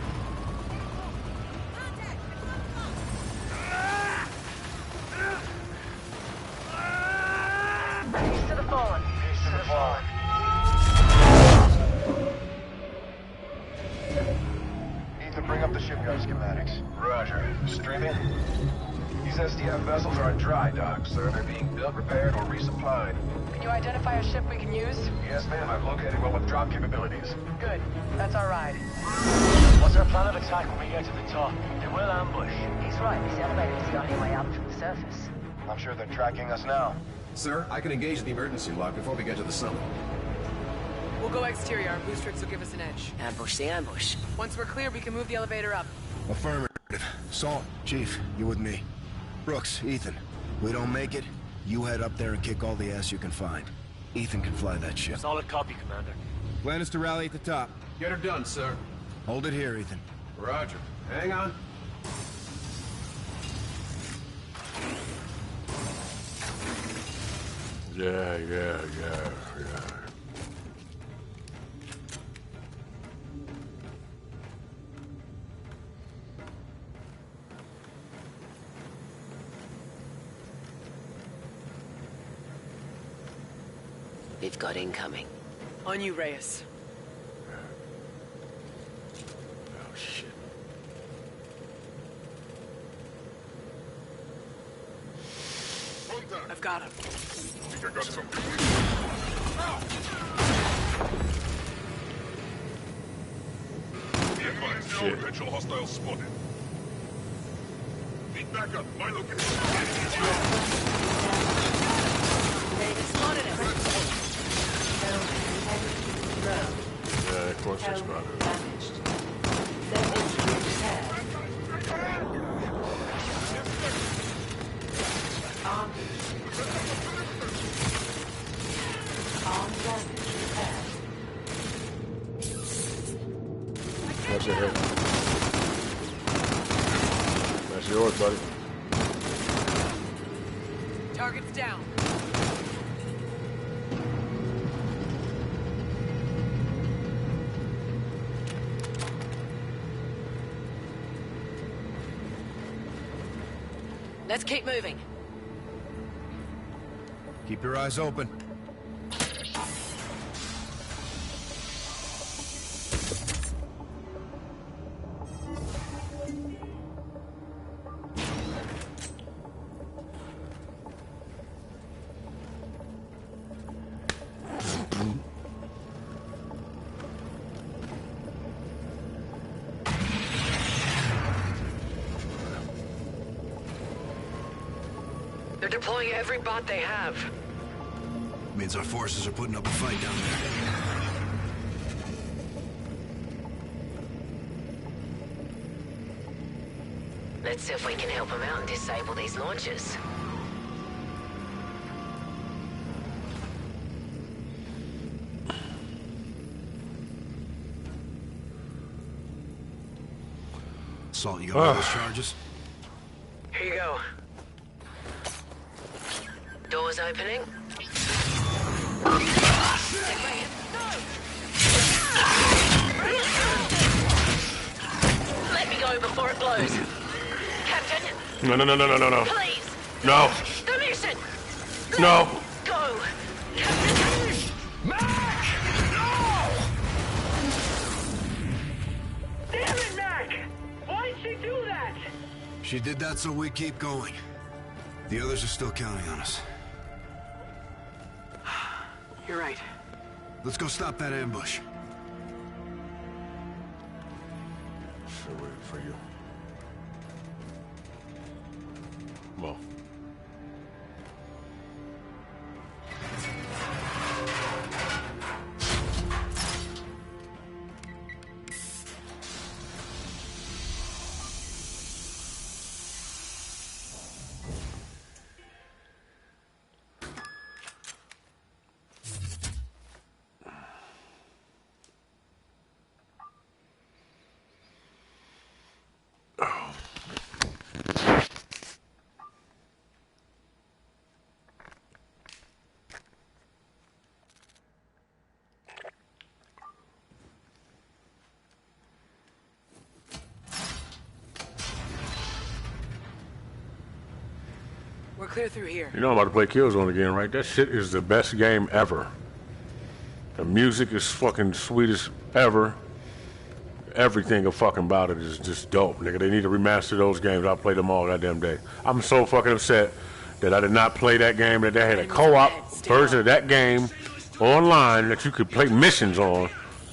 Peace to the fallen. Peace to the fallen. Ethan, bring up the shipyard schematics. Roger. Streaming? These SDF vessels are in dry dock, sir. They're being built, repaired, or resupplied. Can you identify a ship we can use? Yes, ma'am. I've located one with drop capabilities. Good. That's our ride. What's our plan of attack when we get to the top? They will ambush. He's right. This elevator is the only way up from the surface. I'm sure they're tracking us now. Sir, I can engage the emergency lock before we get to the summit. We'll go exterior. Our boost tricks will give us an edge. Ambush the ambush. Once we're clear, we can move the elevator up. Affirmative. Salt, Chief, you with me. Brooks, Ethan, we don't make it, you head up there and kick all the ass you can find. Ethan can fly that ship. Solid copy, Commander. Plan is to rally at the top. Get her done, sir. Hold it here, Ethan. Roger. Hang on. Yeah. We've got incoming. On you, Reyes. Oh, shit. I've got him. I got something. Shit. Potential hostile spotted. Need backup. My location. They spotted him. Yeah, of course that's about it. Damaged. Leverage repaired. Arm damage repaired. Watch your head. That's yours, buddy. Target's down. Let's keep moving. Keep your eyes open. They're deploying every bot they have. Means our forces are putting up a fight down there. Let's see if we can help them out and disable these launchers. Salt, you got all those charges? Here you go. Doors opening. Let me go before it blows. Captain, No. please. No. The mission. No. Go. Captain. Mac! No! Damn it, Mac! Why'd she do that? She did that so we keep going. The others are still counting on us. You're right. Let's go stop that ambush. Still waiting for you. Come on. We're clear through here. You know I'm about to play Killzone again, right? That shit is the best game ever. The music is fucking sweet as ever. Everything fucking about it is just dope, nigga. They need to remaster those games. I played them all goddamn day. I'm so fucking upset that I did not play that game, that they had a co-op version of that game online that you could play missions on.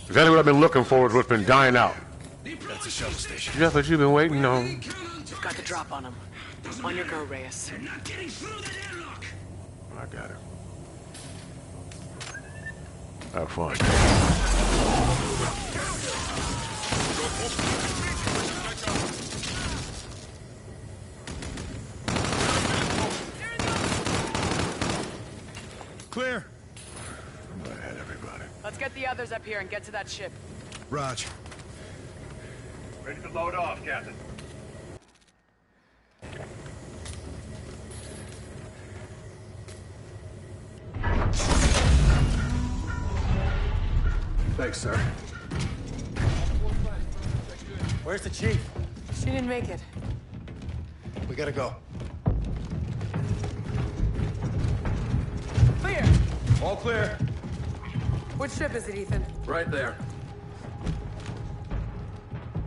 Exactly what I've been looking for is what's been dying out. That's a shuttle station. That's what you've been waiting on. You've got the drop on them. On your go, Reyes. I got it. Have fun. Clear. I'm ahead, everybody. Let's get the others up here and get to that ship. Raj. Ready to load off, Captain. Thanks, sir. Where's the chief? She didn't make it. We gotta go. Clear! All clear. Which ship is it, Ethan? Right there.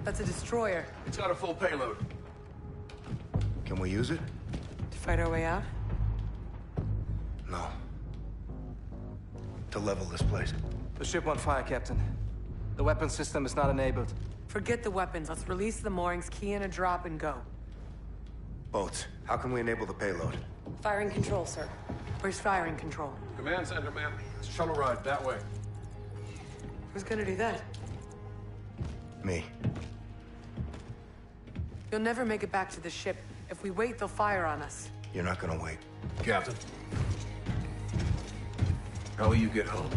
That's a destroyer. It's got a full payload. Can we use it? To fight our way out? No. To level this place. The ship on fire, Captain. The weapon system is not enabled. Forget the weapons. Let's release the moorings, key in a drop, and go. Boats. How can we enable the payload? Firing control, sir. Where's firing control? Command center, ma'am. Shuttle ride that way. Who's gonna do that? Me. You'll never make it back to the ship. If we wait, they'll fire on us. You're not gonna wait. Captain. How will you get home?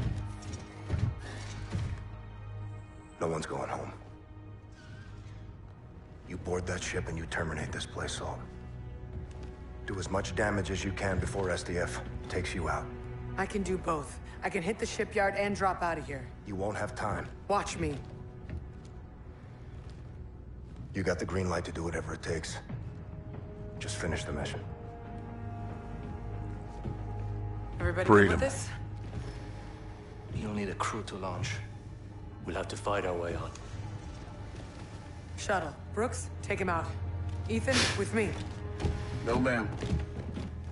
No one's going home. You board that ship and you terminate this place, Salt. Do as much damage as you can before SDF takes you out. I can do both. I can hit the shipyard and drop out of here. You won't have time. Watch me. You got the green light to do whatever it takes. Just finish the mission. Everybody Freedom. good with this? You'll need a crew to launch. We'll have to fight our way out. Shuttle. Brooks, take him out. Ethan, with me. No, ma'am.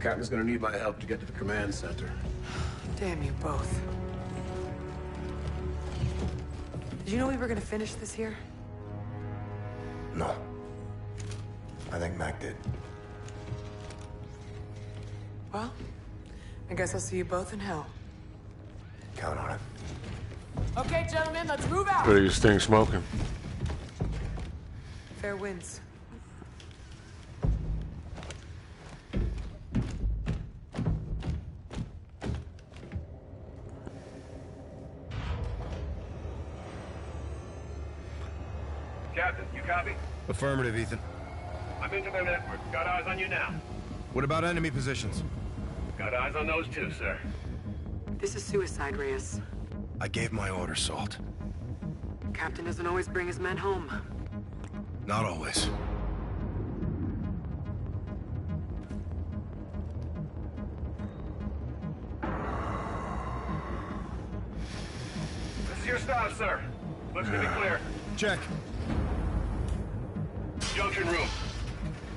Captain's gonna need my help to get to the command center. Damn you both. Did you know we were gonna finish this here? No. I think Mac did. Well, I guess I'll see you both in hell. Count on it. Okay, gentlemen, let's move out. Prettiest thing smoking. Fair winds. Captain, you copy? Affirmative, Ethan. I'm into their network. Got eyes on you now. What about enemy positions? Got eyes on those too, sir. This is suicide, Reyes. I gave my order, Salt. Captain doesn't always bring his men home. Not always. This is your stop, sir. Looks to be clear. Check. Junction room.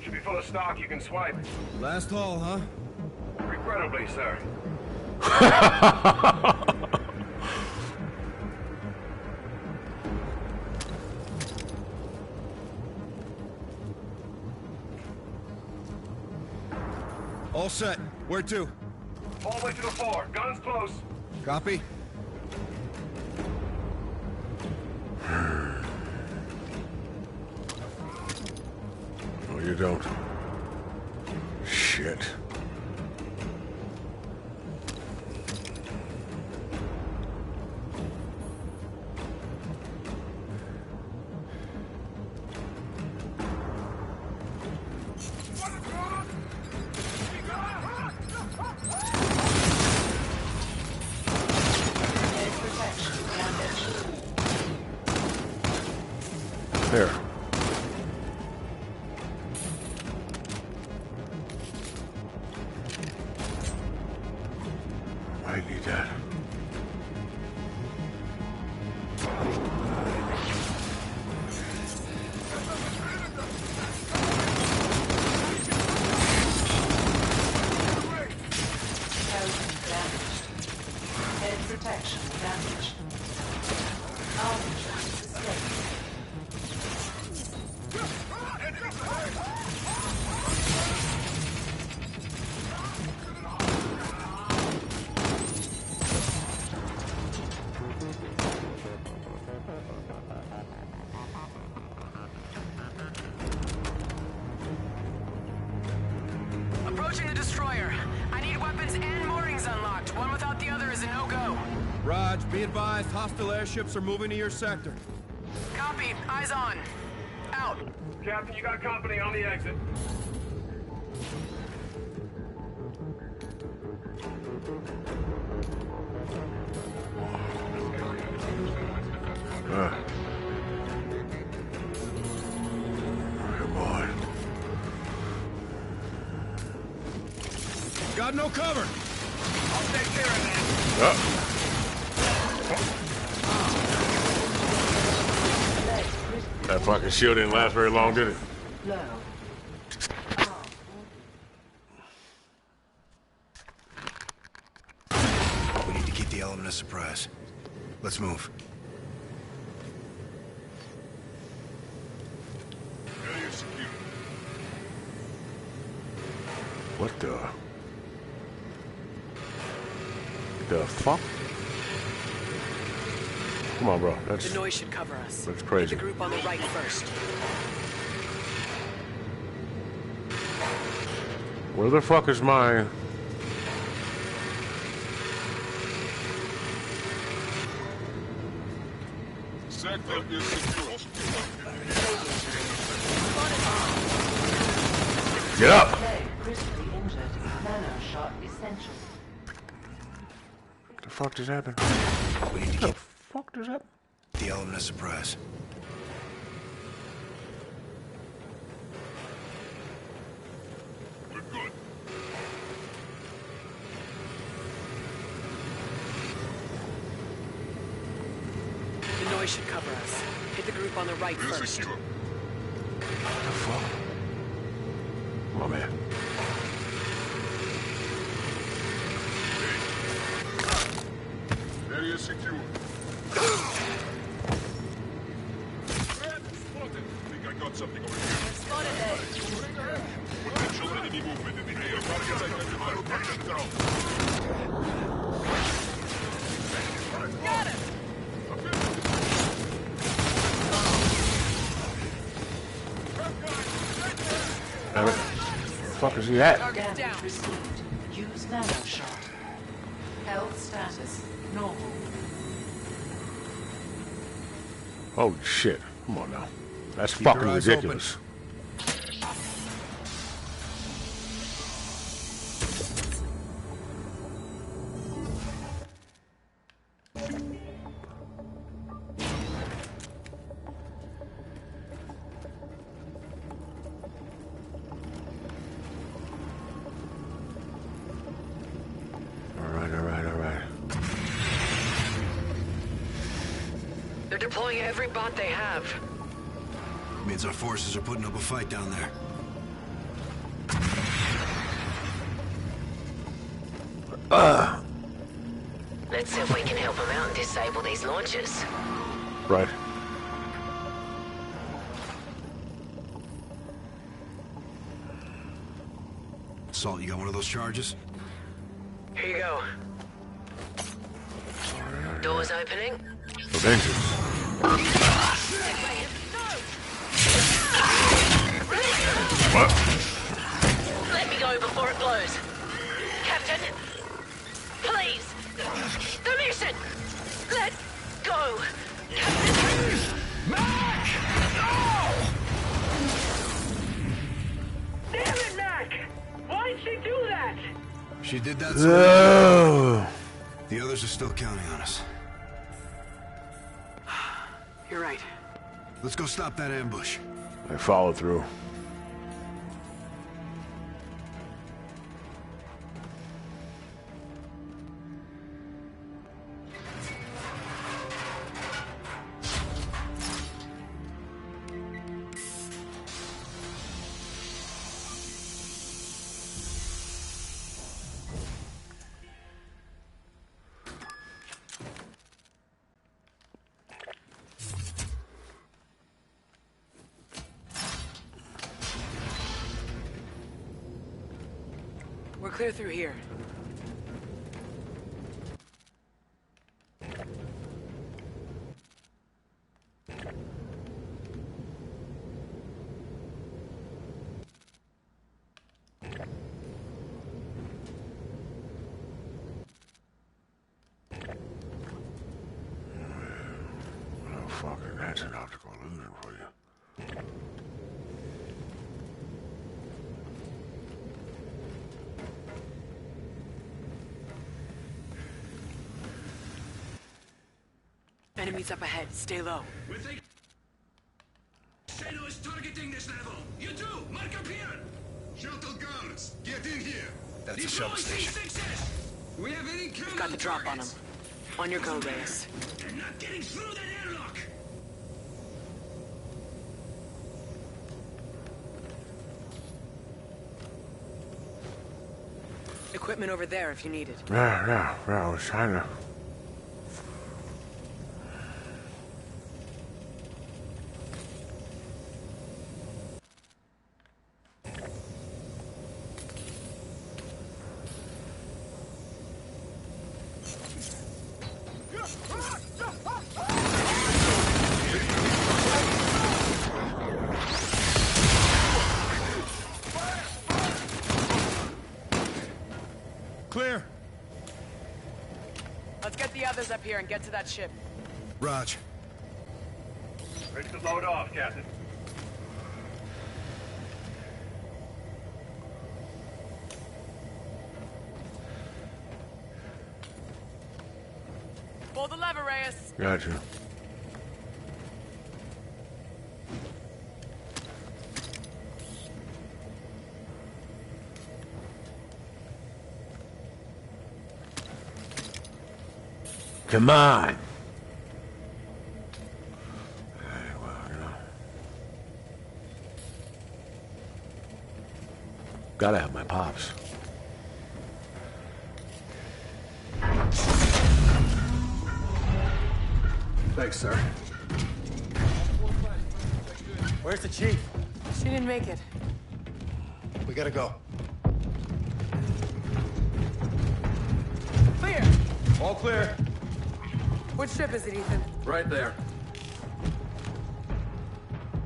Should be full of stock you can swipe. Last haul, huh? Regrettably, sir. All set. Where to? All the way to the floor. Guns close. Copy. No, you don't. Shit. There. I need that. Head protection damaged. Armor sustained. Approaching the destroyer. I need weapons and moorings unlocked. One without the other is a no-go. Raj, be advised, hostile airships are moving to your sector. Copy. Eyes on. Out. Captain, you got company on the exit. Come on. Got no cover. I'll take care of that. That fucking shield didn't last very long, did it? Low. We need to keep the element of surprise. Let's move. What the fuck? Come on, bro. That's The noise should cover us. That's crazy. Hit the group on the right first. Where the fuck is my... Sector is secure. Get up! Critically injured. Nano shot essential. What the fuck just happened? We need to What the keep fuck just happened? the element of surprise. We're good. The noise should cover us. Hit the group on the right We're first. secure. What the fuck? Come on, man. Area secure. Spotted. Think I got something over here. Potential enemy movement in the air. Targets identified. Target down. Got it! Damn it. Where the fuck is he at? Target's down. Damage received. Use nano shot. Health status normal. Holy shit. Come on now. That's Keep your fucking eyes ridiculous. They're deploying every bot they have. Means our forces are putting up a fight down there. Let's see if we can help them out and disable these launchers. Right. Salt, you got one of those charges? Here you go. Doors opening. Avengers. What? Let me go before it blows. Captain, please. The mission. Let go. Mac! No! Damn it, Mac! Why'd she do that? She did that Oh. The others are still counting on us. You're right. Let's go stop that ambush. I followed through. clear through here. Oh, fucking, that's an optical illusion for you. Enemies up ahead. Stay low. We think Shadow is targeting this level. You too. Mark up here. Shuttle guards, get in here. That's a shuttle station. We have any We've got the drop on them. On your go, Reyes. They're not getting through that airlock. Equipment over there if you need it. Yeah, I was trying to... Clear. Let's get the others up here and get to that ship. Raj. Ready to load off, Captain. Pull the lever, Reyes. Gotcha. Come on. Well, you know. Gotta have my pops. Thanks, sir. Where's the chief? She didn't make it. We gotta go. Clear. All clear. Which ship is it, Ethan? Right there.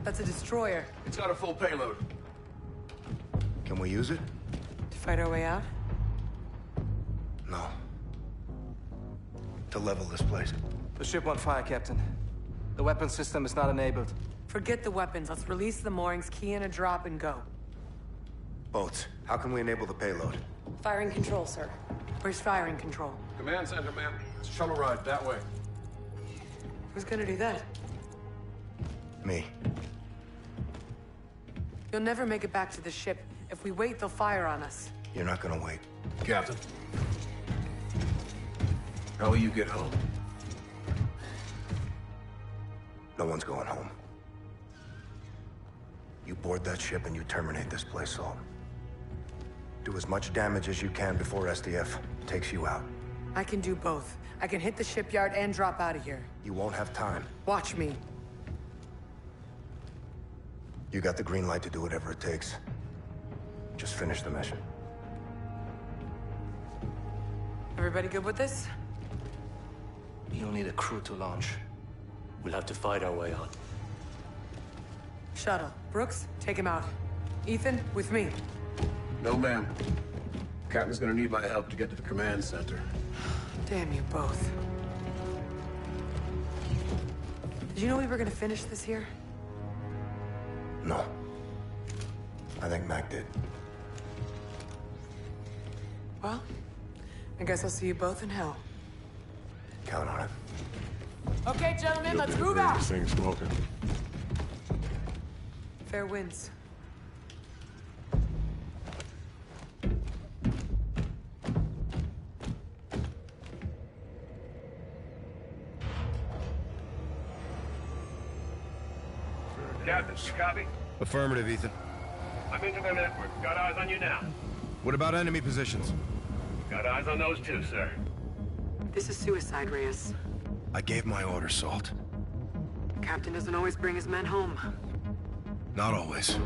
That's a destroyer. It's got a full payload. Can we use it? To fight our way out? No. To level this place. The ship on fire, Captain. The weapon system is not enabled. Forget the weapons. Let's release the moorings, key in a drop, and go. Boats. How can we enable the payload? Firing control, sir. Where's firing control? Command center, ma'am. It's a shuttle ride that way. Who's gonna do that? Me. You'll never make it back to the ship. If we wait, they'll fire on us. You're not gonna wait. Captain. How will you get home? No one's going home. You board that ship and you terminate this place, Salt. Do as much damage as you can before SDF takes you out. I can do both. I can hit the shipyard and drop out of here. You won't have time. Watch me. You got the green light to do whatever it takes. Just finish the mission. Everybody good with this? We don't need a crew to launch. We'll have to fight our way out. Shuttle. Brooks, take him out. Ethan, with me. No, ma'am. Captain's gonna need my help to get to the command center. Damn you both. Did you know we were gonna finish this here? No. I think Mac did. Well, I guess I'll see you both in hell. Count on it. Okay, gentlemen, let's move out. This thing's smoking. Fair winds. Captain, you copy? Affirmative, Ethan. I'm into their network. Got eyes on you now. What about enemy positions? Got eyes on those too, sir. This is suicide, Reyes. I gave my orders, Salt. Captain doesn't always bring his men home. Not always.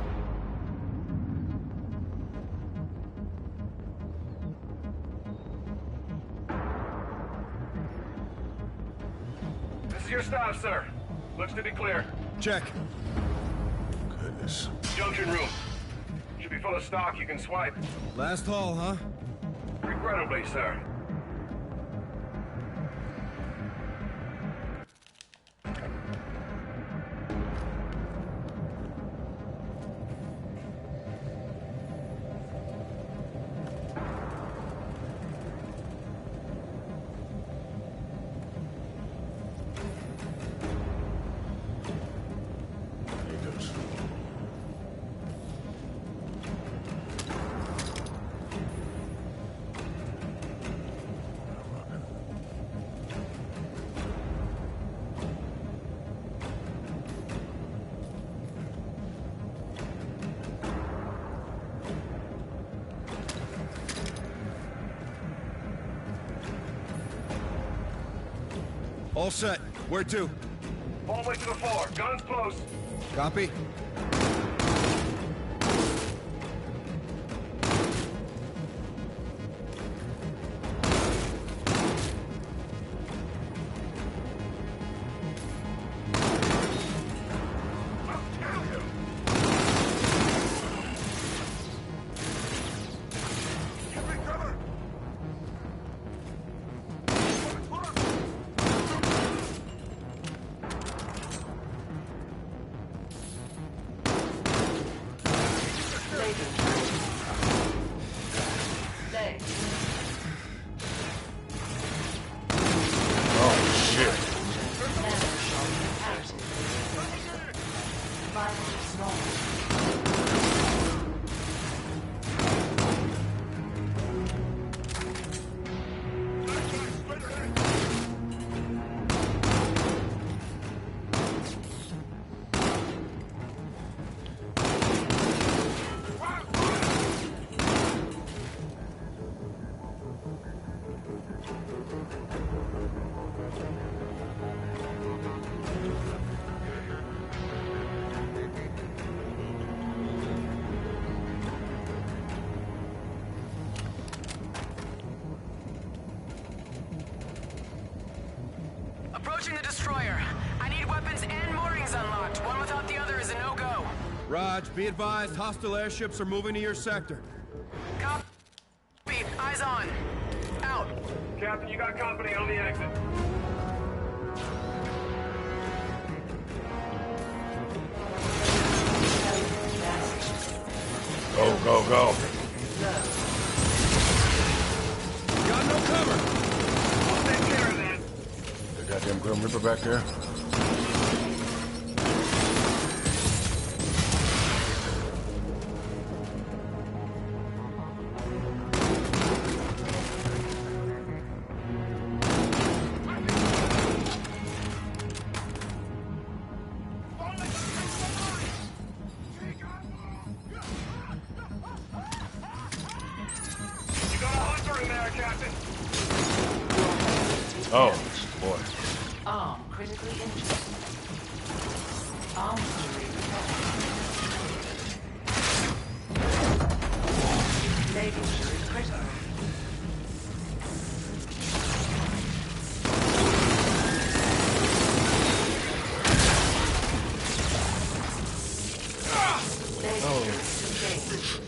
your stop, sir. Looks to be clear. Check. Goodness. Junction room. Should be full of stock you can swipe. Last haul, huh? Regrettably, sir. There he goes. All set. Where to? All the way to the floor. Guns close. Copy. Approaching the destroyer. I need weapons and moorings unlocked. One without the other is a no-go. Raj, be advised, hostile airships are moving to your sector. Copy. Eyes on. Out. Captain, you got company on the exit. Go, go, go. Got no cover. I'll take care of that. The goddamn Grim Reaper back there. You got a hunter in there, Captain. Oh, boy. Arm critically injured. Arm injury repaired. Leg injury critical. Leg injury engaged.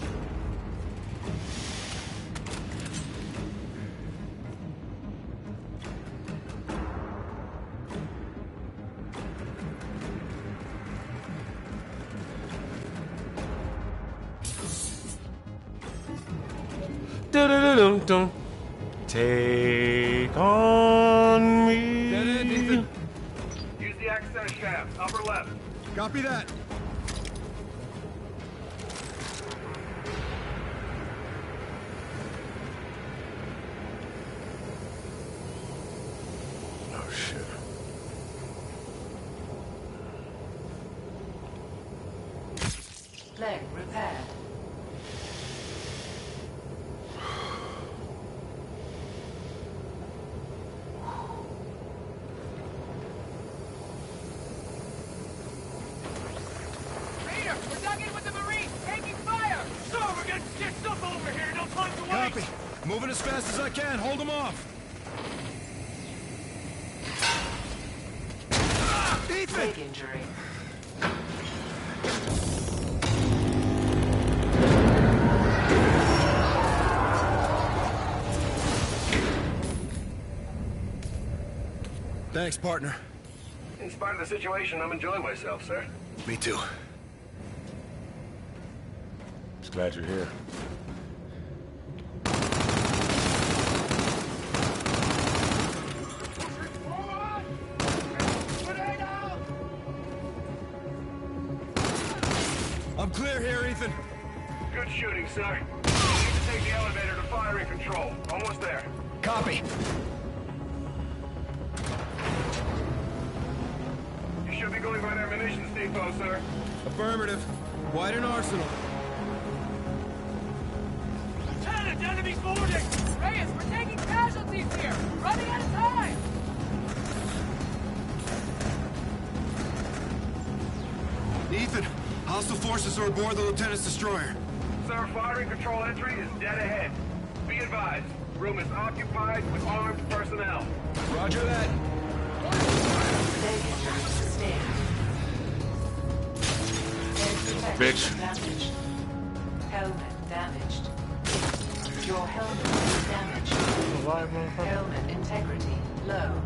Dun-dun-dun-dun. Take on me. Dead end, Ethan. Use the access shaft, upper left. Copy that. Oh, shit. Leg repaired. Raider, we're dug in with the Marines, taking fire! So, we're getting stitched up over here. No time to wait. Copy. Moving as fast as I can. Hold them off. Leg injury. Thanks, partner. In spite of the situation, I'm enjoying myself, sir. Me too. Just glad you're here. I'm clear here, Ethan. Good shooting, sir. You need to take the elevator to firing control. Almost there. Copy. You should be going by their munitions depot, sir. Affirmative. Wide an arsenal. Lieutenant, enemies boarding! Reyes, we're taking casualties here! Running out of time! Ethan, hostile forces are aboard the Lieutenant's destroyer. Sir, firing control entry is dead ahead. Be advised, room is occupied with armed personnel. Roger that. Leg injury sustained. Head protection Bitch. damaged. Helmet damaged. Your helmet is damaged. Helmet integrity low.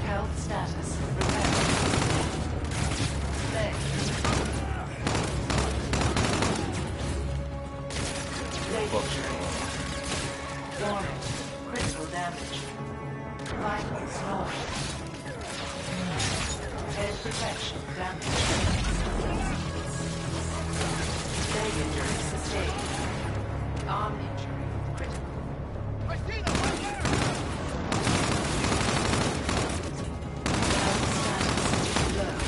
Health status repaired. Leg. Leg injury. Damage. Critical damage. Vitals normal. Head protection damage. Leg injury sustained. Arm injury critical. I see them right there! Health status low.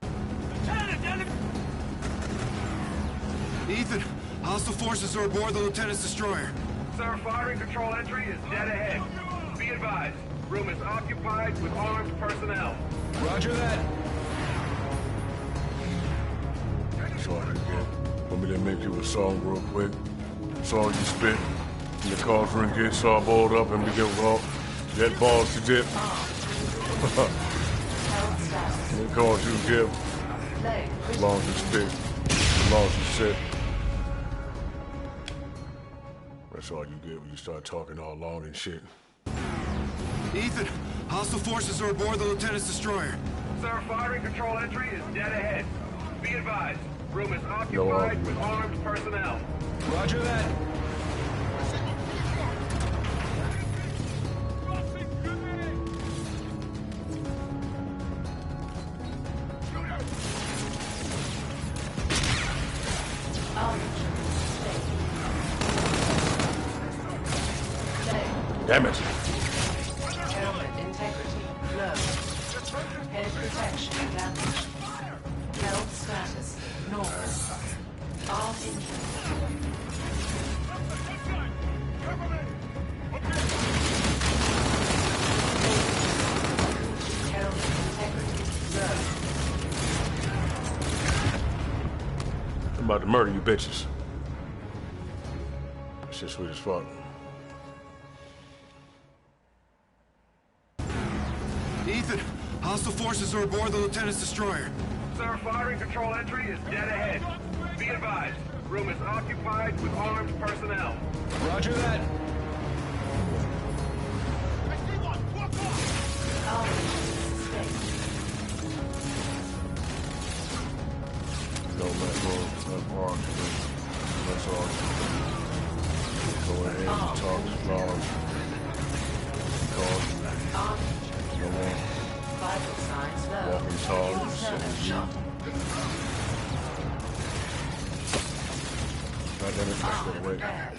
Lieutenant, enemy... Ethan, hostile forces are aboard the Lieutenant's destroyer. Sir, firing control entry is dead ahead. Be advised, room is occupied with armed personnel. Roger that. Sorry again. Want me to make you a song real quick? Song you spit, and the cauldron gets all boiled up and we get raw. That balls to dip. Health status. The calls you give, Leg as critical. long as you spit, as long as you sit. That's all you get when you start talking all long and shit. Ethan, hostile forces are aboard the Lieutenant's destroyer. Sir, firing control entry is dead ahead. Be advised, room is No occupied argument. with armed personnel. Roger that. Arm injury sustained. Leg. Damn it. Helmet integrity low. Head protection damaged. Health status normal. Arm injury. Helmet integrity low. I'm about to murder you bitches. Shit sweet as fuck. Ethan, hostile forces are aboard the Lieutenant's destroyer. Sir, firing control entry is dead ahead. Be advised, room is occupied with armed personnel. Roger that. Arm injury sustained. Don't let go of that part. That's all. Go ahead and talk as long. Call. Arm injury. No more. Vital signs low. Walking tall. Inferno shot. God damn it, let's Arm go away. repaired.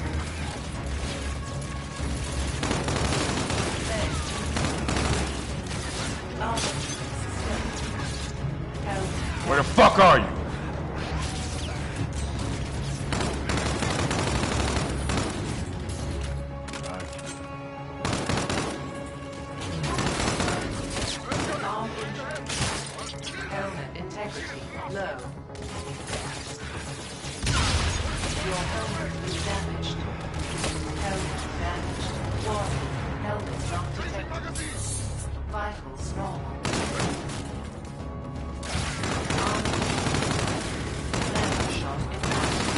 Leg. Arm injury sustained. fuck are you? Helmet integrity low. Your helmet is damaged. Helmet damaged. Warning. Helmet not detected. Vitals normal. Nano shot impacted.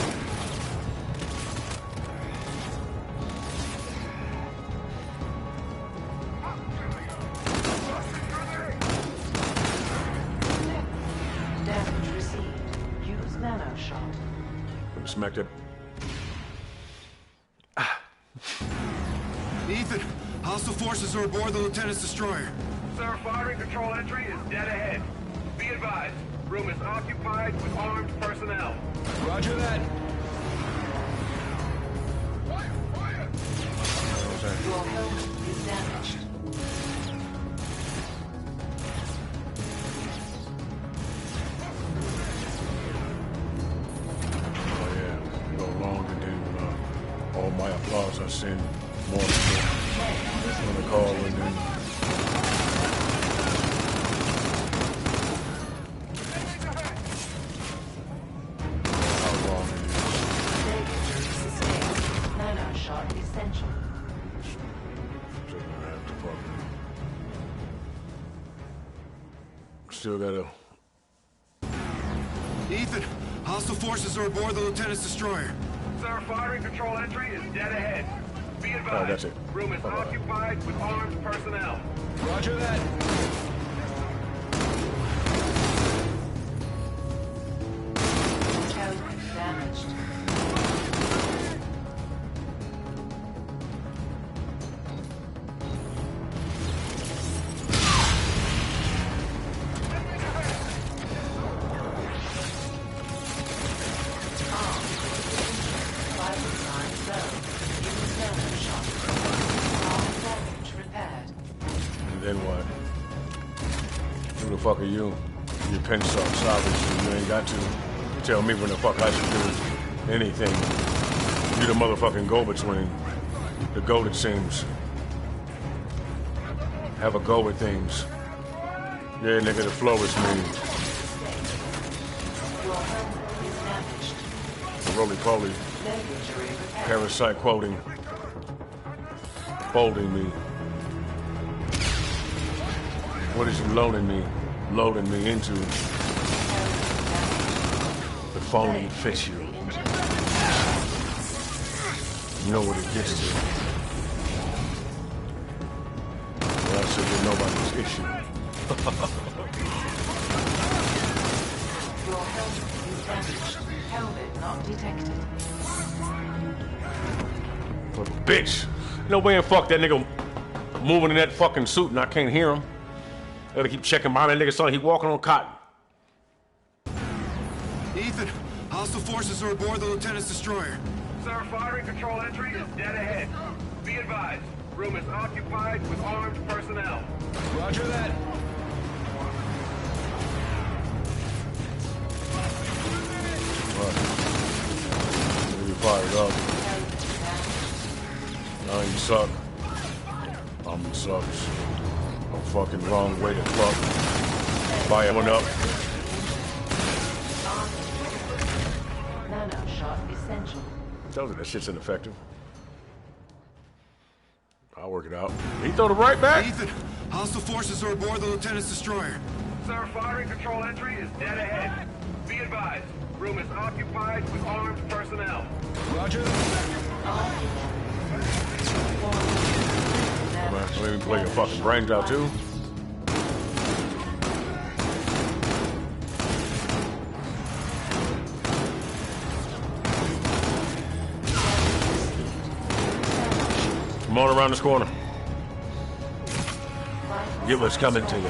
Damage received. Use nano shot. Smacked it. Ethan, hostile forces are aboard the Lieutenant's destroyer. Sir, firing control entry is dead ahead. Be advised, room is occupied with armed personnel. Roger that. Your helmet is damaged. Oh yeah, go along and then all my applause I send more on the call and then how long it Nano shot essential. is. Just gonna have to fucking still gotta. Ethan, hostile forces are aboard the Lieutenant's destroyer. Sir, firing control entry is dead ahead. Be advised, that's it. room is occupied with armed personnel. Roger that. Helmet damaged. Vital signs low. Use nano shot. All damage repaired. And then what? Who the fuck are you? You Pensar savage. You ain't got to tell me when the fuck I should do anything. You the motherfucking go-between. The go, it seems. Have a go with things. Yeah, nigga, the flow is me. Your helmet is damaged. The roly-poly. No injury repaired. Parasite quoting. Folding me. What is you loading me into? The phony fits you. You know what it gets to. Well, I said you're nobody's issue. Your helmet is damaged. Helmet not detected. But bitch, no way in fuck that nigga moving in that fucking suit and I can't hear him. I gotta keep checking behind that nigga son. He walking on cotton. Ethan, hostile forces are aboard the Lieutenant's destroyer. Sir, firing control entry is dead ahead. Be advised, room is occupied with armed personnel. Roger that. You fired up. Now you suck. I'm sucks. I'm fucking wrong way to fuck. Fire one up. Nano shot essential. Tells you that shit's ineffective. I'll work it out. He throw the right back? Ethan, hostile forces are aboard the Lieutenant's destroyer. Sir, firing control entry is dead ahead. Be advised, room is occupied with armed personnel. Roger. Man, don't even play your fucking brains out too. Come on around this corner. Get what's coming to you.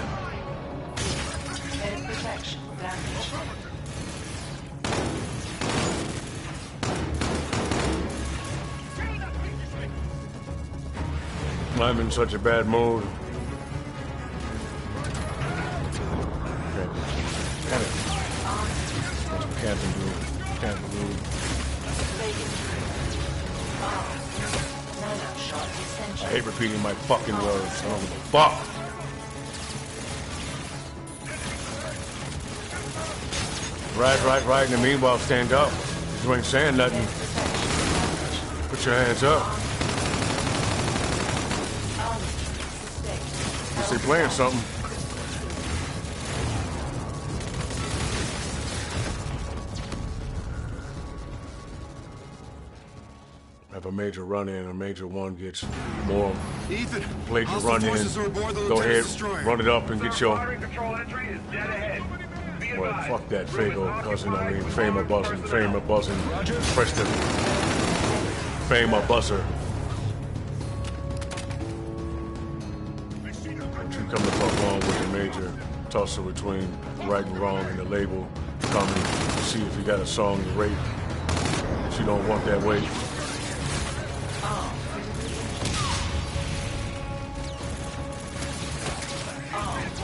Head protection damaged. I'm in such a bad mood. Okay. Damn it. Captain dude. Captain dude. I hate repeating my fucking words. I don't give a fuck. Right. In the meanwhile, stand up. You ain't saying nothing. Put your hands up. Guess they playing something. Have a major run-in, a major one gets more Ethan, major run-in. Go ahead, run it up and get your... Well, fuck that Fago cousin, I mean, Famer buzzing, press the Famer buzzer. Don't you come the fuck wrong with the major tussle between right and wrong and the label coming to see if you got a song to rate. She don't want that weight.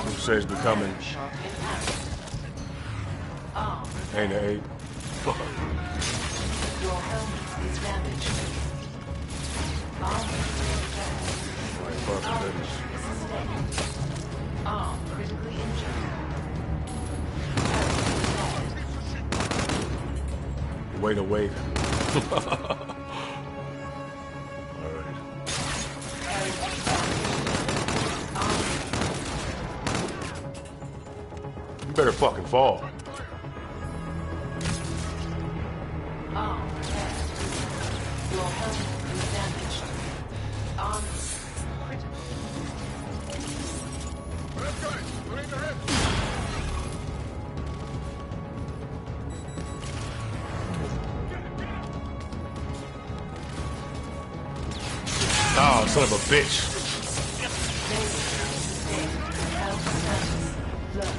Who says becoming? Ain't an 8. Your helmet is damaged. Arm critically injured. Way to wait. Alright. You better fucking fall. Your helmet is damaged. Arm critical. Oh, son of a bitch.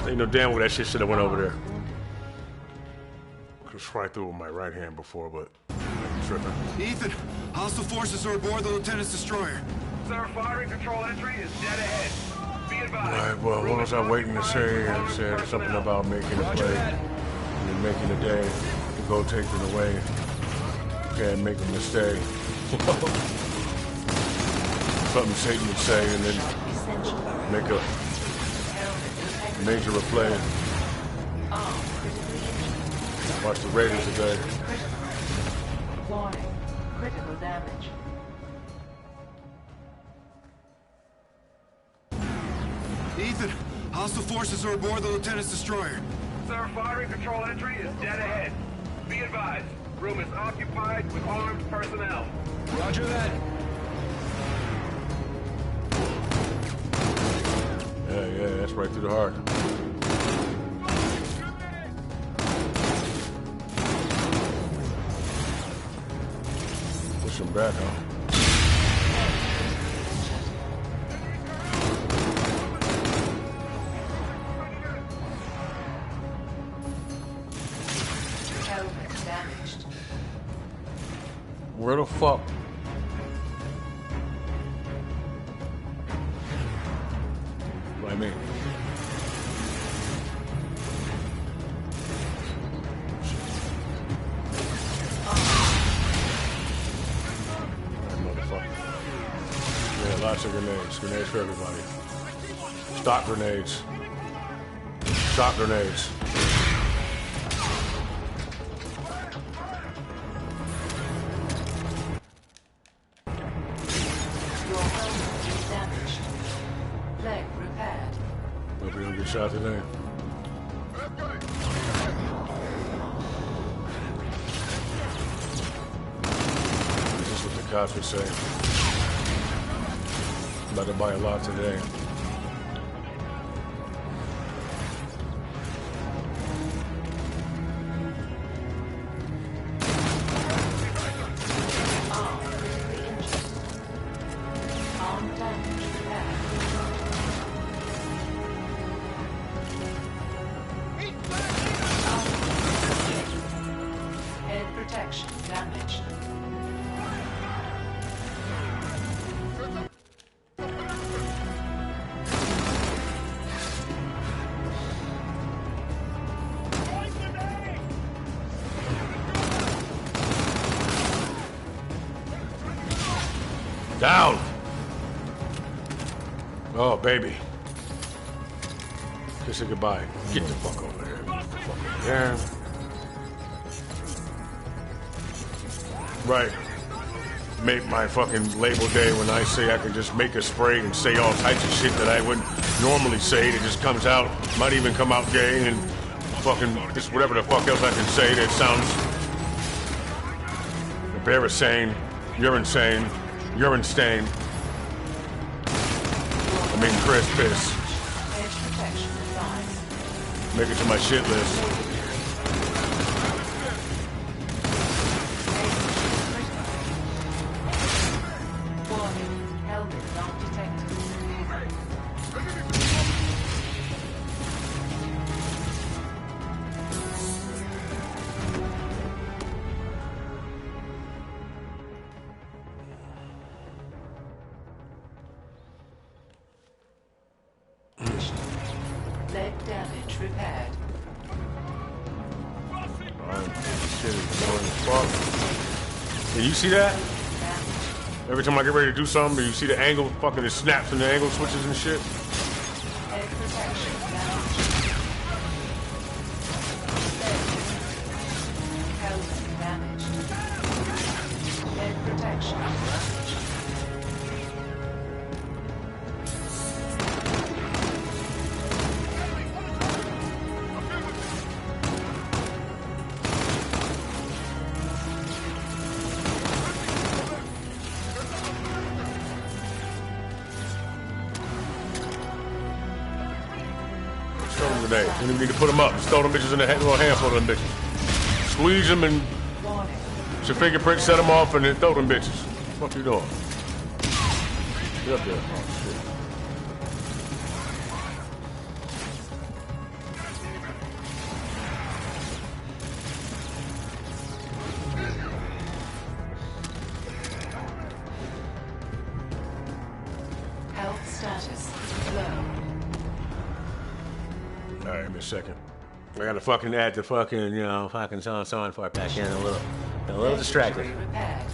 Ain't no damn well that shit should have went over there. Could have right through with my right hand before, but I'm tripping. Ethan, hostile forces are aboard the Lieutenant's destroyer. Sir, firing control entry is dead ahead. Be advised. Alright, well, what was I waiting to say? I said something about making a play and then making a day to go take it away. Can't make a mistake. Something Satan would say and then make a major replay. Watch the Raiders today. Warning, critical damage. Ethan, hostile forces are aboard the Lieutenant's destroyer. Sir, firing control entry is dead ahead. Be advised. Room is occupied with armed personnel. Roger that. Yeah, that's right through the heart. Push him back, huh? Helmet damaged. Where the fuck? What I mean? Motherfucker. Yeah, lots of grenades. Grenades for everybody. Stock grenades. Stock grenades. Your helmet is damaged. Leg repaired. Hope we don't get shot today. This is what the cops would say. About to buy a lot today. Head protection damaged. Down! Oh, baby. Kiss it goodbye. Get the fuck over there. Fuck there. Right. Make my fucking label day when I say I can just make a spray and say all types of shit that I wouldn't normally say. That just comes out, might even come out gay and fucking just whatever the fuck else I can say that sounds. The bear is saying, you're insane, you're insane. I mean, Chris, piss. Make it to my shit list. Lead damage repaired. Shit is annoying as fuck. Can you see that? Every time I get ready to do something, you see the angle, fucking it snaps and the angle switches and shit. Head protection damage. Housing damaged. Head protection damaged. Today. You don't need to put them up. Just throw them bitches in a little handful of them bitches. Squeeze them and put your fingerprint, set them off, and then throw them bitches. What you doing? Get up there. Oh, shit. Health status low. All right, give me a second. I gotta fucking add the fucking, you know, fucking so on for back in a little distracted. Repaired.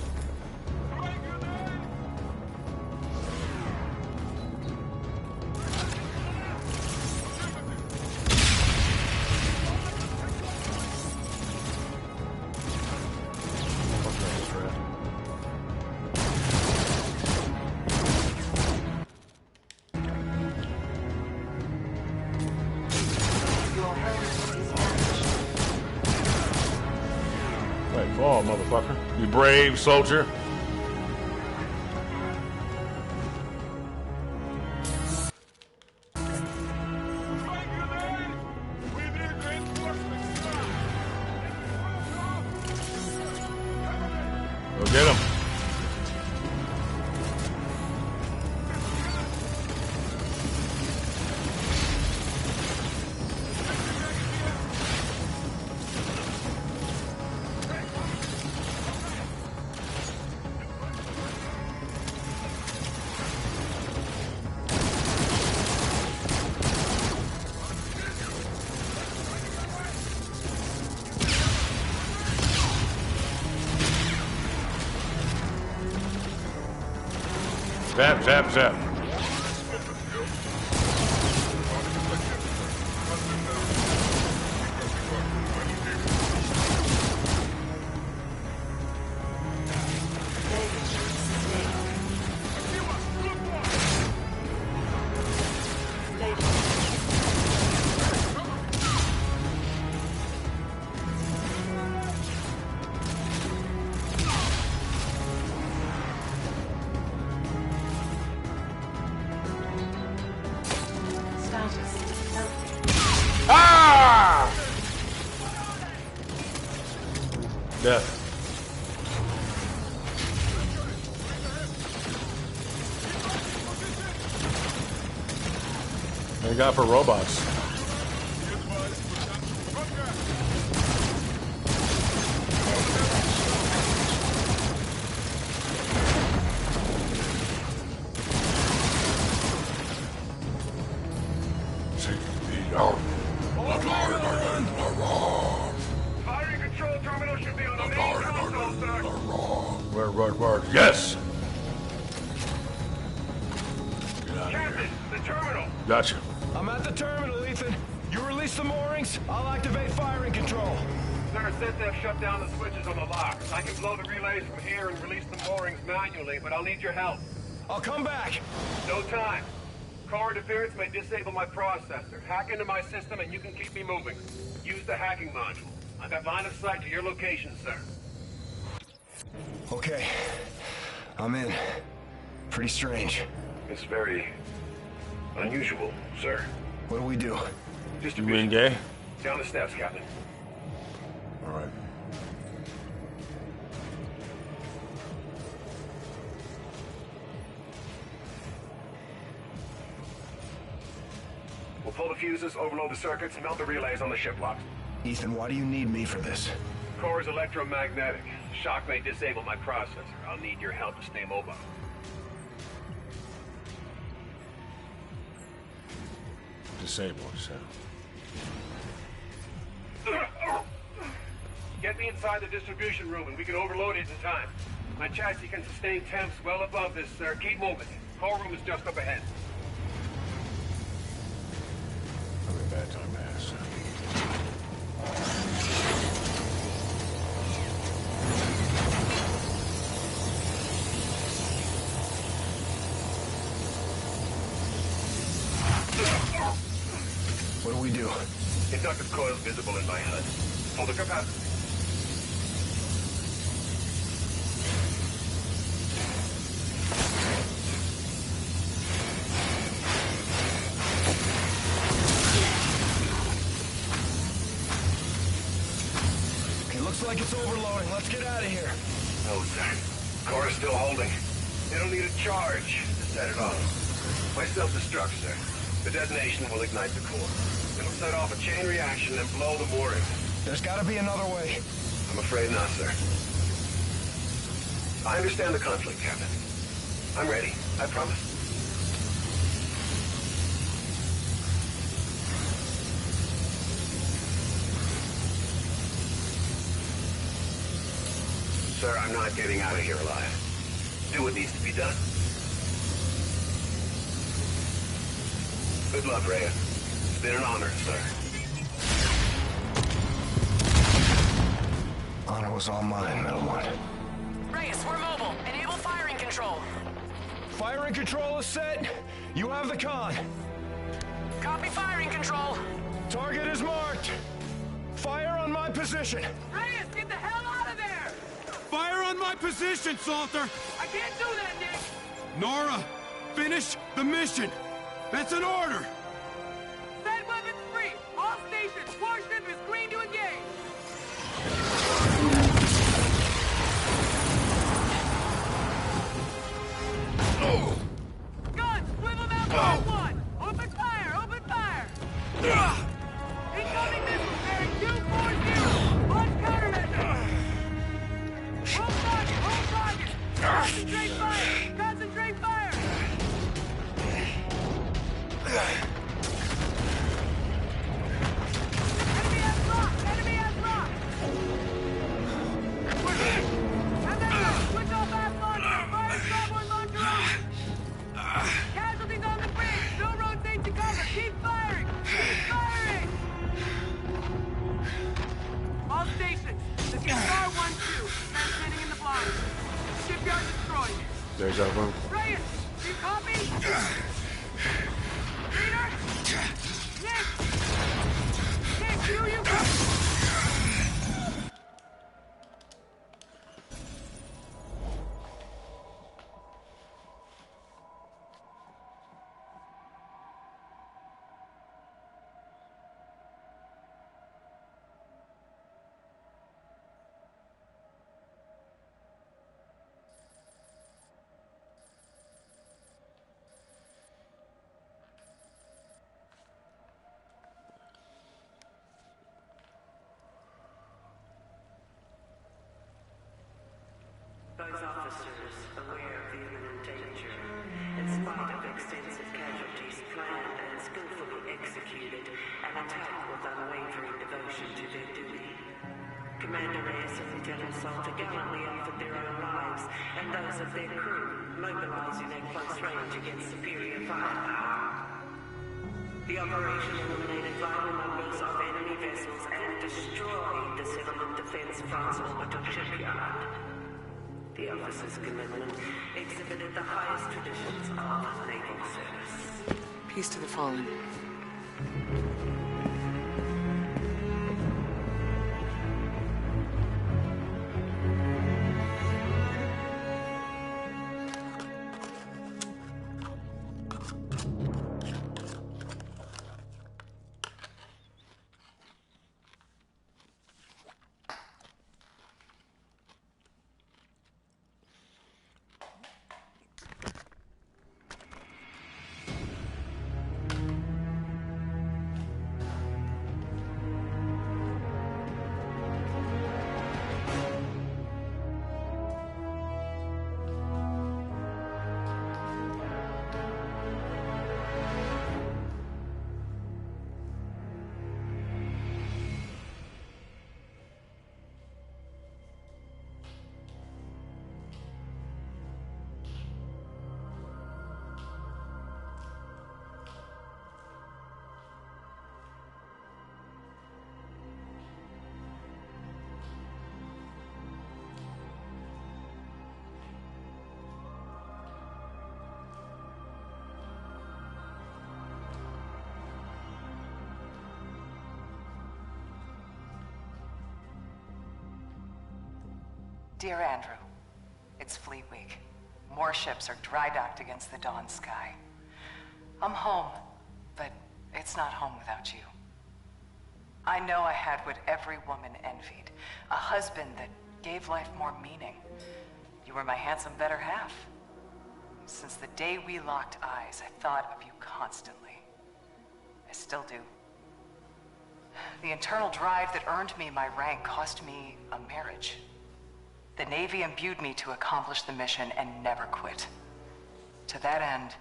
Fall, motherfucker. You brave soldier. Go get him. Zap, zap, zap. Ah! Death. Thank God for robots. Word. Yes! Gotcha. I'm at the terminal, Ethan. You release the moorings, I'll activate firing control. Sir, SysDef shut down the switches on the locks. I can blow the relays from here and release the moorings manually, but I'll need your help. I'll come back. No time. Core interference may disable my processor. Hack into my system and you can keep me moving. Use the hacking module. I've got line of sight to your location, sir. Okay. I'm in. Pretty strange. It's very unusual, sir. What do we do? You mean gay? Down the steps, Captain. All right. We'll pull the fuses, overload the circuits, melt the relays on the ship locks. Ethan, why do you need me for this? Core is electromagnetic. Shock may disable my processor. I'll need your help to stay mobile. Disabled, so. Get me inside the distribution room and we can overload it in time. My chassis can sustain temps well above this, sir. Keep moving. Core room is just up ahead. Probably a bad time to ask. What do we do? Inductive coils visible in my HUD. Pull the capacitor. Okay, looks like it's overloading. Let's get out of here. No, sir. Core is still holding. It'll need a charge to set it off. My self-destruct, sir. The detonation will ignite the core. It'll set off a chain reaction and blow the mooring. There's gotta be another way. I'm afraid not, sir. I understand the conflict, Captain. I'm ready. I promise. Sir, I'm not getting out of here alive. Do what needs to be done. Good luck, Reyes. It's been an honor, sir. Honor was all mine, Metal One. Reyes, we're mobile. Enable firing control. Firing control is set. You have the con. Copy firing control. Target is marked. Fire on my position. Reyes, get the hell out of there! Fire on my position, Salter! I can't do that, Nick! Nora, finish the mission! That's an order! Set weapons free! All stations! Warship is green to engage! Guns! Swivel mount Mark 1! Open fire! Open fire! Incoming missiles bearing 240! Launch countermeasures! Hold target! Hold target! Concentrate fire! Concentrate fire! Enemy has locked! Enemy has locked! We're hit! And then switch off aft launcher! Fire starboard launcher on! Casualties on the bridge! No rotate to cover! Keep firing! Keep firing! All stations, this is Star 1-2, transmitting in the blind. Shipyard destroyed. Deja vu. Reyes, do you copy? Peter? Nick! Nick, do you copy? Those officers, aware of the imminent danger, in spite of extensive casualties planned and skillfully executed, an attack with unwavering devotion to their duty. Commander Reyes and Lieutenant Salter gallantly offered their own lives and those of their crew, mobilizing at close range against superior firepower. The operation eliminated vital numbers of enemy vessels and destroyed the Settlement Defense Front's orbital shipyard. The officer's commitment exhibited the highest traditions of naval service. Peace to the fallen. Dear Andrew, it's Fleet Week. More ships are dry docked against the dawn sky. I'm home, but it's not home without you. I know I had what every woman envied, a husband that gave life more meaning. You were my handsome better half. Since the day we locked eyes, I thought of you constantly. I still do. The internal drive that earned me my rank cost me a marriage. The Navy imbued me to accomplish the mission and never quit. To that end,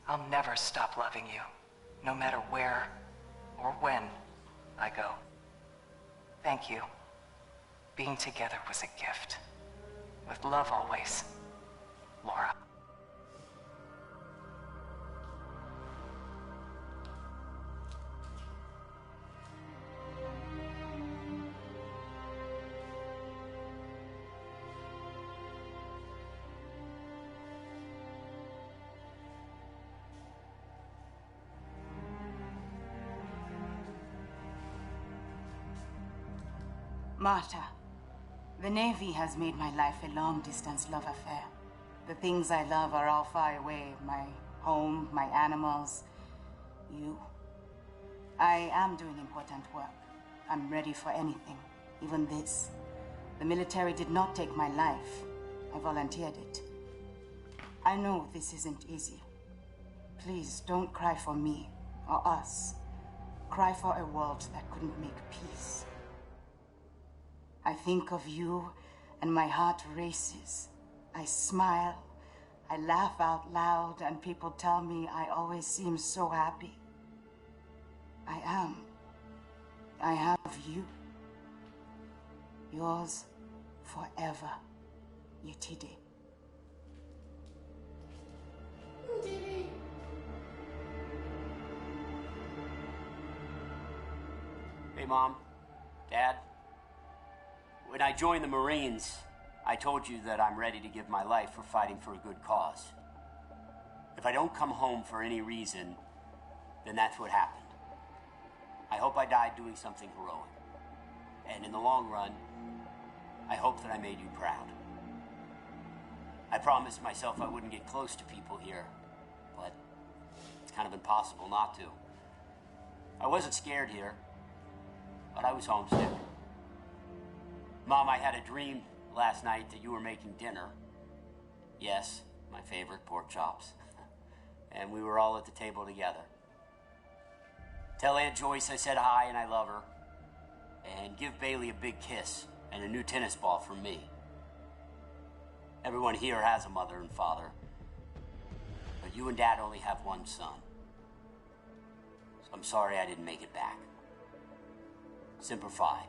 I'll never stop loving you, no matter where or when I go. Thank you. Being together was a gift. With love always, Laura. Marta, the Navy has made my life a long-distance love affair. The things I love are all far away. My home, my animals, you. I am doing important work. I'm ready for anything, even this. The military did not take my life. I volunteered it. I know this isn't easy. Please don't cry for me or us. Cry for a world that couldn't make peace. I think of you, and my heart races. I smile, I laugh out loud, and people tell me I always seem so happy. I am. I have you. Yours forever, Yetide. Hey, Mom, Dad. When I joined the Marines, I told you that I'm ready to give my life for fighting for a good cause. If I don't come home for any reason, then that's what happened. I hope I died doing something heroic. And in the long run, I hope that I made you proud. I promised myself I wouldn't get close to people here, but it's kind of impossible not to. I wasn't scared here, but I was homesick. Mom, I had a dream last night that you were making dinner. Yes, my favorite pork chops. And we were all at the table together. Tell Aunt Joyce I said hi and I love her. And give Bailey a big kiss and a new tennis ball from me. Everyone here has a mother and father. But you and Dad only have one son. So I'm sorry I didn't make it back. Semper Fi.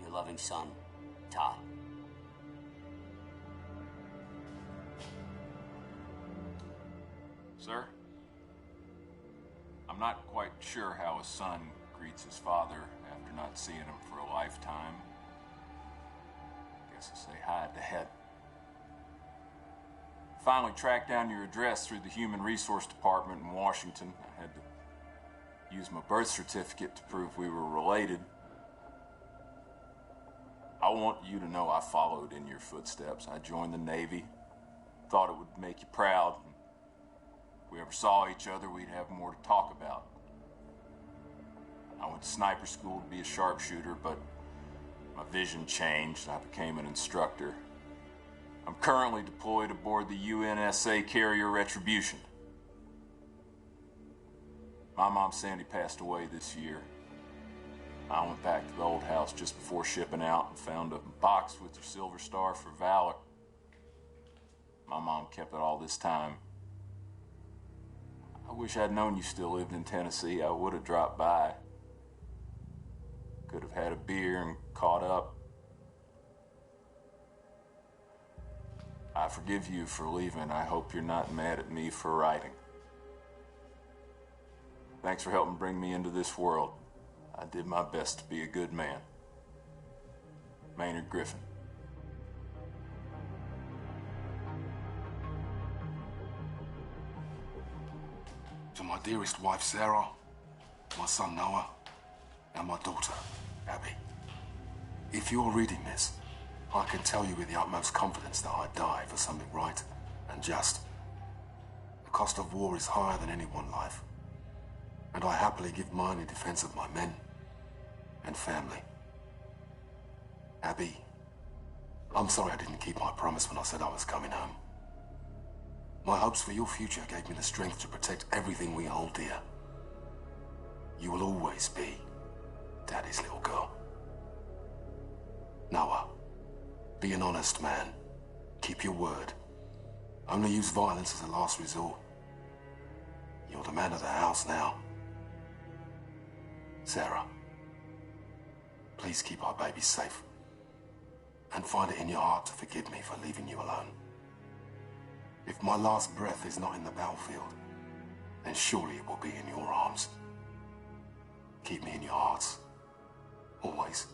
Your loving son, Todd. Sir? I'm not quite sure how a son greets his father after not seeing him for a lifetime. Guess I say hi at the head. Finally tracked down your address through the Human Resource Department in Washington. I had to use my birth certificate to prove we were related. I want you to know I followed in your footsteps. I joined the Navy. Thought it would make you proud. If we ever saw each other, we'd have more to talk about. I went to sniper school to be a sharpshooter, but my vision changed. I became an instructor. I'm currently deployed aboard the UNSA carrier Retribution. My mom Sandy passed away this year. I went back to the old house just before shipping out and found a box with your Silver Star for Valor. My mom kept it all this time. I wish I'd known you still lived in Tennessee. I would have dropped by. Could have had a beer and caught up. I forgive you for leaving. I hope you're not mad at me for writing. Thanks for helping bring me into this world. I did my best to be a good man. Maynard Griffin. To my dearest wife, Sarah, my son, Noah, and my daughter, Abby. If you're reading this, I can tell you with the utmost confidence that I'd die for something right and just. The cost of war is higher than any one life, and I happily give mine in defense of my men and family. Abby, I'm sorry I didn't keep my promise when I said I was coming home. My hopes for your future gave me the strength to protect everything we hold dear. You will always be Daddy's little girl. Noah, be an honest man. Keep your word. Only use violence as a last resort. You're the man of the house now. Sarah, please keep our baby safe. And find it in your heart to forgive me for leaving you alone. If my last breath is not in the battlefield, then surely it will be in your arms. Keep me in your hearts. Always.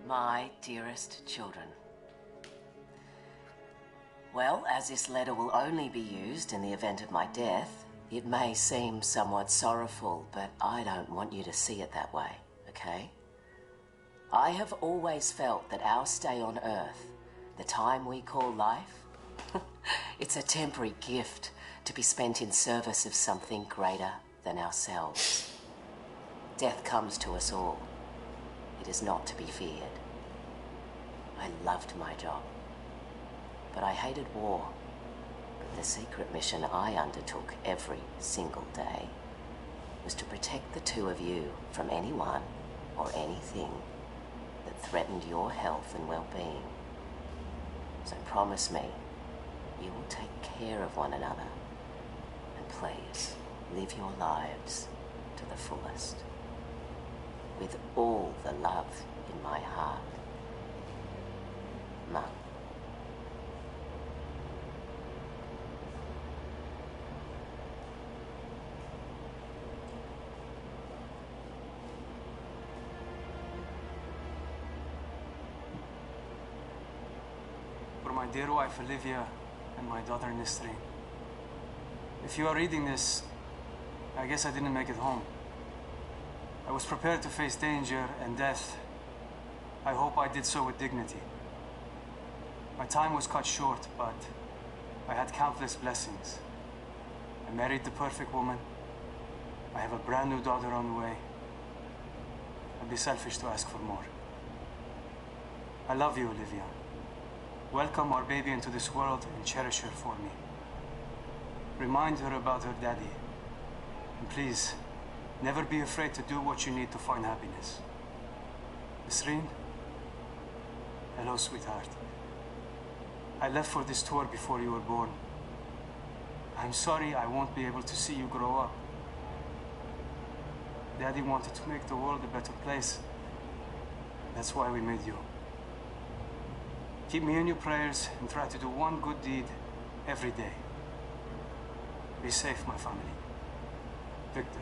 My dearest children. Well, as this letter will only be used in the event of my death, it may seem somewhat sorrowful, but I don't want you to see it that way, okay? I have always felt that our stay on Earth, the time we call life, it's a temporary gift to be spent in service of something greater than ourselves. Death comes to us all. It is not to be feared. I loved my job, but I hated war. But the secret mission I undertook every single day was to protect the two of you from anyone or anything that threatened your health and well-being. So promise me you will take care of one another, and please live your lives to the fullest, with all the love in my heart. Mum. For my dear wife Olivia and my daughter Nesrine. If you are reading this, I guess I didn't make it home. I was prepared to face danger and death. I hope I did so with dignity. My time was cut short, but I had countless blessings. I married the perfect woman. I have a brand new daughter on the way. I'd be selfish to ask for more. I love you, Olivia. Welcome our baby into this world and cherish her for me. Remind her about her daddy. And please, never be afraid to do what you need to find happiness. Nisreen? Hello, sweetheart. I left for this tour before you were born. I'm sorry I won't be able to see you grow up. Daddy wanted to make the world a better place. That's why we made you. Keep me in your prayers and try to do one good deed every day. Be safe, my family. Victor.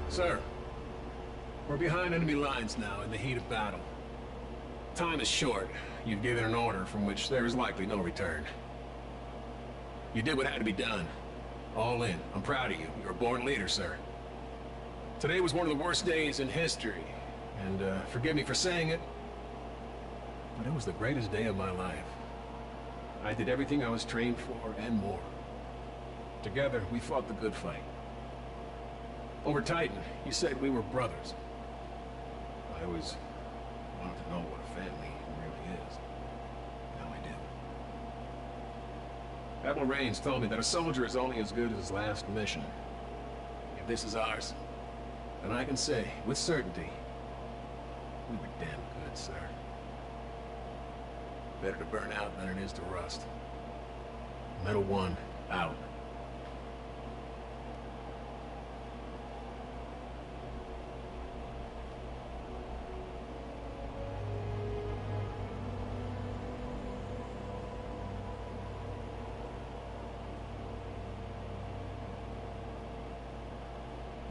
Sir, we're behind enemy lines now in the heat of battle. Time is short. You've given an order from which there is likely no return. You did what had to be done. All in. I'm proud of you. You're a born leader, sir. Today was one of the worst days in history, and forgive me for saying it, but it was the greatest day of my life. I did everything I was trained for and more. Together, we fought the good fight. Over Titan, you said we were brothers. I always wanted to know what a family really is. Now I do. Admiral Raines told me that a soldier is only as good as his last mission. If this is ours, then I can say, with certainty, we were damn good, sir. Better to burn out than it is to rust. Metal One, out.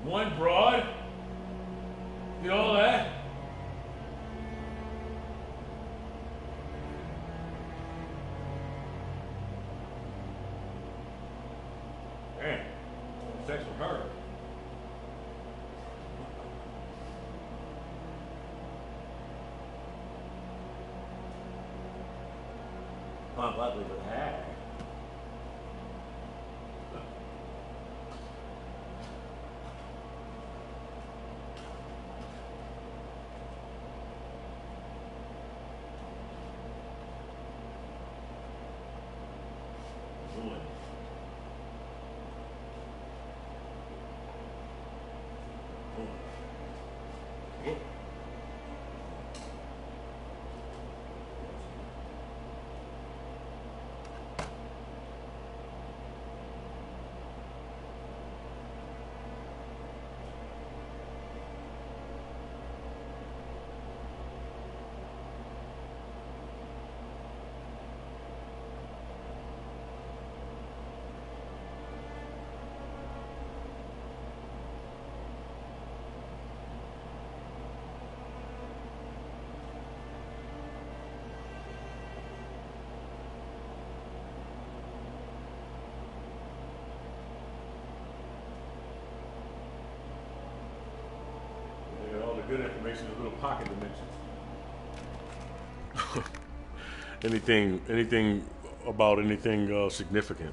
One broad? You know that? Man, sex with her. I'm glad we would have. Good information in little pocket dimensions. anything about anything significant?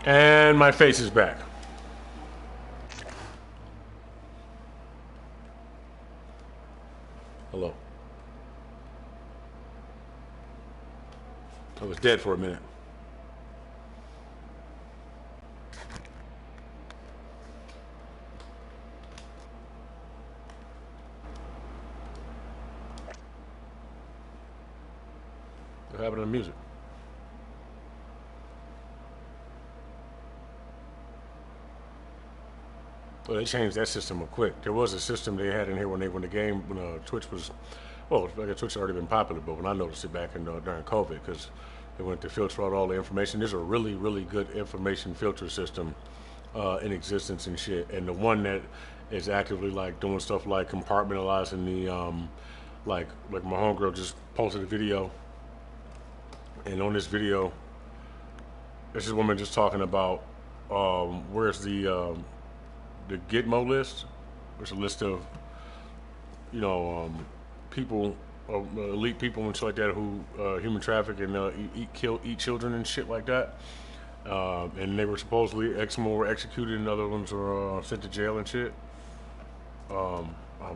And my face is back. Hello. I was dead for a minute. What happened to the music? Well, they changed that system real quick. There was a system they had in here when the game when Twitch was, well, I guess Twitch had already been popular, but when I noticed it back in during COVID, because they went to filter out all the information. There's a really, really good information filter system in existence and shit, and the one that is actively like doing stuff like compartmentalizing the like my homegirl just posted a video, and on this video, there's this woman just talking about where's the Gitmo list. There's a list of, you know, people, elite people and shit like that who human traffic and eat children and shit like that. And they were supposedly some were executed and other ones were sent to jail and shit. Oh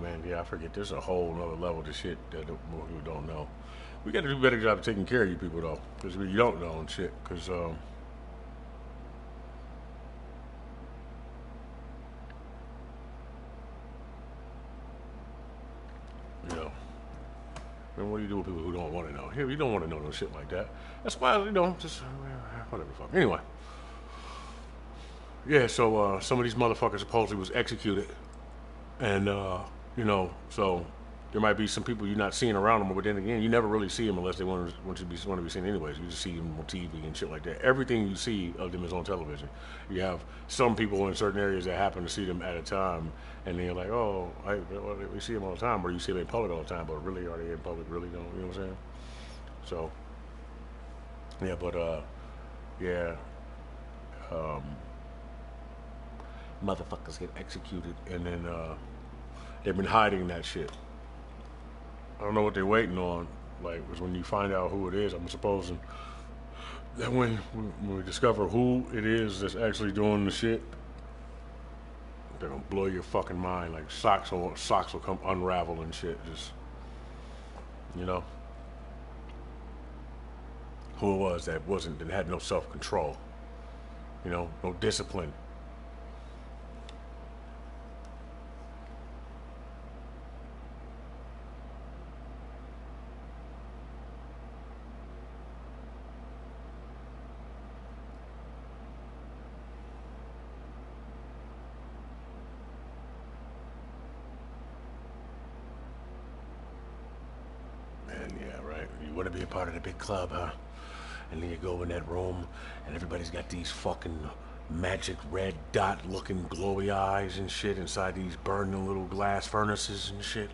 man, yeah, I forget. There's a whole another level to shit that more people don't know. We got to do a better job of taking care of you people though, because you don't know and shit. Because you know, and what do you do with people who don't want to know? Here, you don't want to know no shit like that. That's why, you know, just whatever the fuck. Anyway, yeah. So some of these motherfuckers supposedly was executed, and you know, so there might be some people you're not seeing around them, but then again, you never really see them unless they want to be seen anyways. You just see them on TV and shit like that. Everything you see of them is on television. You have some people in certain areas that happen to see them at a time, and then you're like, oh, we see them all the time, or you see them in public all the time, but really, are they in public? Really don't, you know what I'm saying? So, yeah, but yeah, motherfuckers get executed, and then they've been hiding that shit. I don't know what they're waiting on. Like, was when you find out who it is, I'm supposing that when we discover who it is that's actually doing the shit, they're gonna blow your fucking mind. Like socks will come unravel and shit. Just, you know, who it was that had no self-control. You know, no discipline. Want to be a part of the big club, huh? And then you go in that room and everybody's got these fucking magic red dot looking glowy eyes and shit inside these burning little glass furnaces and shit.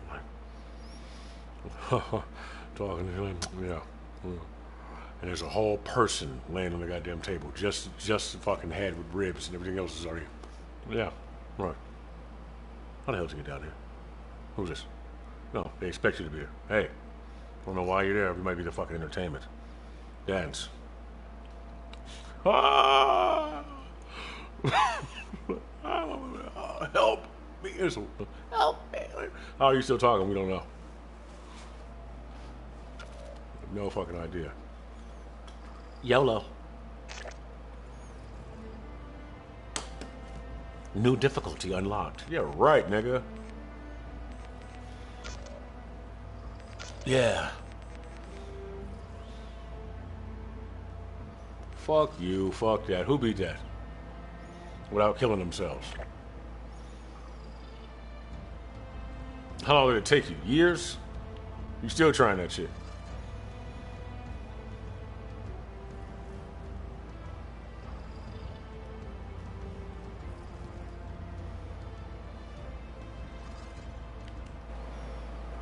Like, talking to him, yeah. And there's a whole person laying on the goddamn table, just the fucking head with ribs and everything else is already, yeah, right. How the hell did you get down here? Who's this? No, they expect you to be here. Hey. I don't know why you're there. We might be the fucking entertainment. Dance. Ah! Help me. Help me. How are you still talking? We don't know. No fucking idea. YOLO. New difficulty unlocked. Yeah, right, nigga. Yeah. Fuck you, fuck that. Who beat that? Without killing themselves. How long did it take you? Years? You still trying that shit?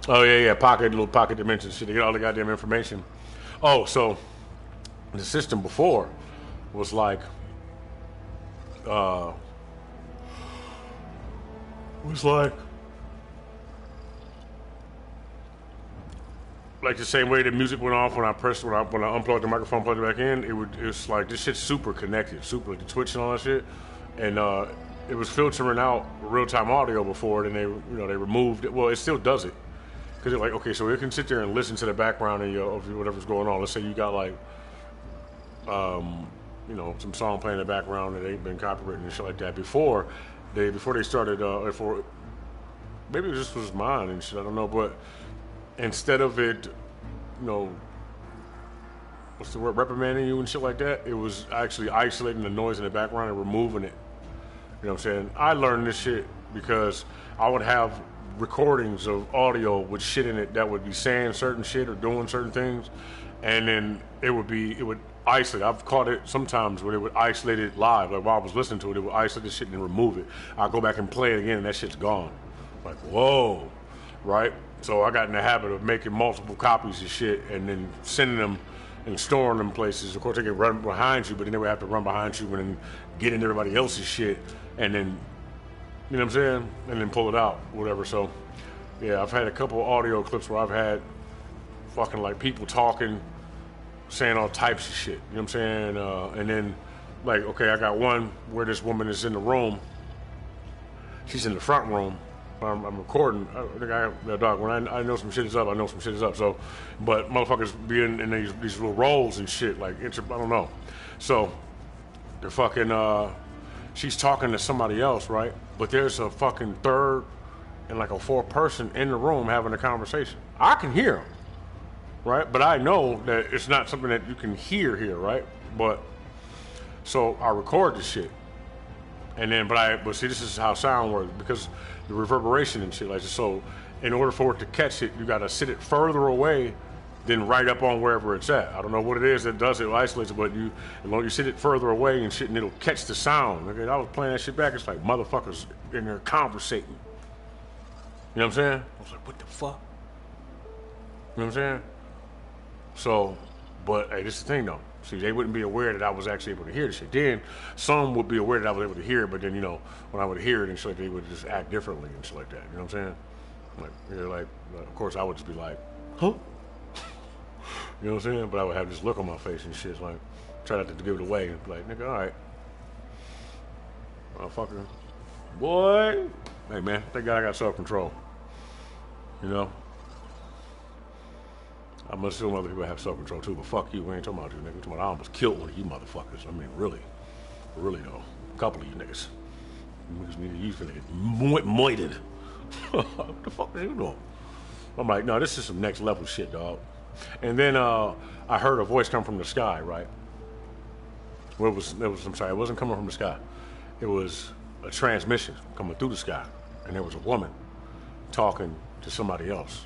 Oh yeah, little pocket dimension shit. They get all the goddamn information. Oh, so the system before was like, like the same way the music went off when I unplugged the microphone, plugged it back in, it's like this shit's super connected, super like the Twitch and all that shit, and it was filtering out real-time audio before, and they removed it. Well, it still does it because it's like, okay, so it can sit there and listen to the background of whatever's going on. Let's say you got like some song playing in the background that ain't been copywritten and shit like that before they started maybe this was mine and shit, I don't know, but instead of it, what's the word, reprimanding you and shit like that, it was actually isolating the noise in the background and removing it. You know what I'm saying? I learned this shit because I would have recordings of audio with shit in it that would be saying certain shit or doing certain things, and then it would isolate. I've caught it sometimes where it would isolate it live, like while I was listening to it, it would isolate the shit and remove it. I'll go back and play it again and that shit's gone. Like, whoa, right? So I got in the habit of making multiple copies of shit and then sending them and storing them places. Of course, they can run behind you, but then they would have to run behind you and then get into everybody else's shit and then, you know what I'm saying? And then pull it out, whatever. So, yeah, I've had a couple of audio clips where I've had fucking like people talking, saying all types of shit, you know what I'm saying? And then, like, okay, I got one where this woman is in the room. She's in the front room. I'm recording. Dog, when I know some shit is up, I know some shit is up. So, but motherfuckers be in these little roles and shit, like, I don't know. So, they're fucking, she's talking to somebody else, right? But there's a fucking third and like a fourth person in the room having a conversation. I can hear them, right? But I know that it's not something that you can hear here, right? But, so I record this shit. And then, but see, this is how sound works, because the reverberation and shit like this. So, in order for it to catch it, you gotta sit it further away than right up on wherever it's at. I don't know what it is that does it, isolates it, but as long as you sit it further away and shit, and it'll catch the sound. Okay, I was playing that shit back. It's like motherfuckers in there conversating. You know what I'm saying? I was like, what the fuck? You know what I'm saying? So, but hey, this is the thing though. See, they wouldn't be aware that I was actually able to hear the shit. Then some would be aware that I was able to hear it, but then, when I would hear it and shit, they would just act differently and shit like that. You know what I'm saying? Like, of course, I would just be like, huh? You know what I'm saying? But I would have this look on my face and shit, like, try not to give it away and be like, nigga, all right. Motherfucker. Boy. Hey, man, thank God I got self-control. You know? I must assume other people have self-control too, but fuck you, we ain't talking about you, nigga. We're talking about I almost killed one of you motherfuckers. I mean, really though. A couple of you niggas. You finna moited. What the fuck is you doing? I'm like, no, this is some next level shit, dog. And then I heard a voice come from the sky, right? Well, I'm sorry, it wasn't coming from the sky. It was a transmission coming through the sky, and there was a woman talking to somebody else.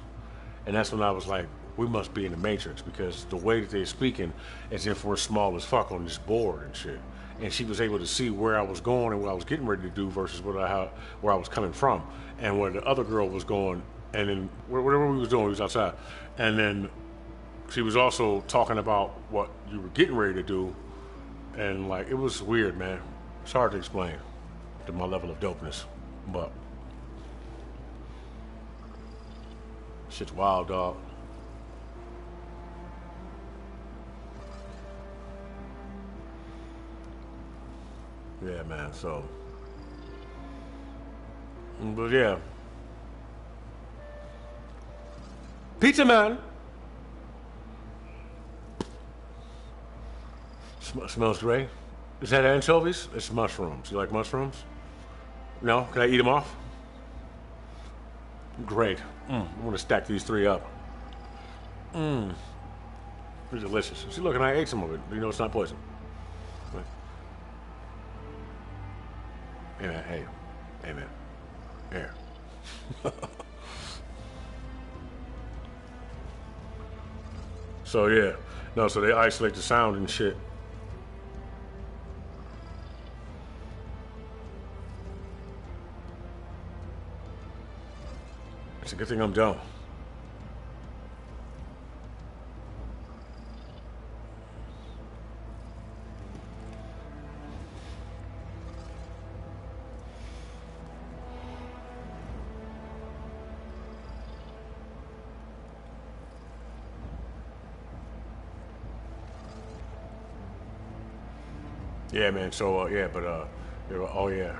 And that's when I was like, we must be in the Matrix, because the way that they're speaking as if we're small as fuck on this board and shit. And she was able to see where I was going and what I was getting ready to do versus where I was coming from. And where the other girl was going, and then whatever we was doing, we was outside. And then she was also talking about what you were getting ready to do. And like, it was weird, man. It's hard to explain to my level of dopeness, but shit's wild, dog. Yeah, man, so. But yeah. Pizza man! Smells great. Is that anchovies? It's mushrooms. You like mushrooms? No? Can I eat them off? Great. I'm gonna stack these three up. They're delicious. See, look, and I ate some of it. You know it's not poison. Hey man, hey man, here. So yeah, no, so they isolate the sound and shit. It's a good thing I'm done. Yeah, man. So oh yeah.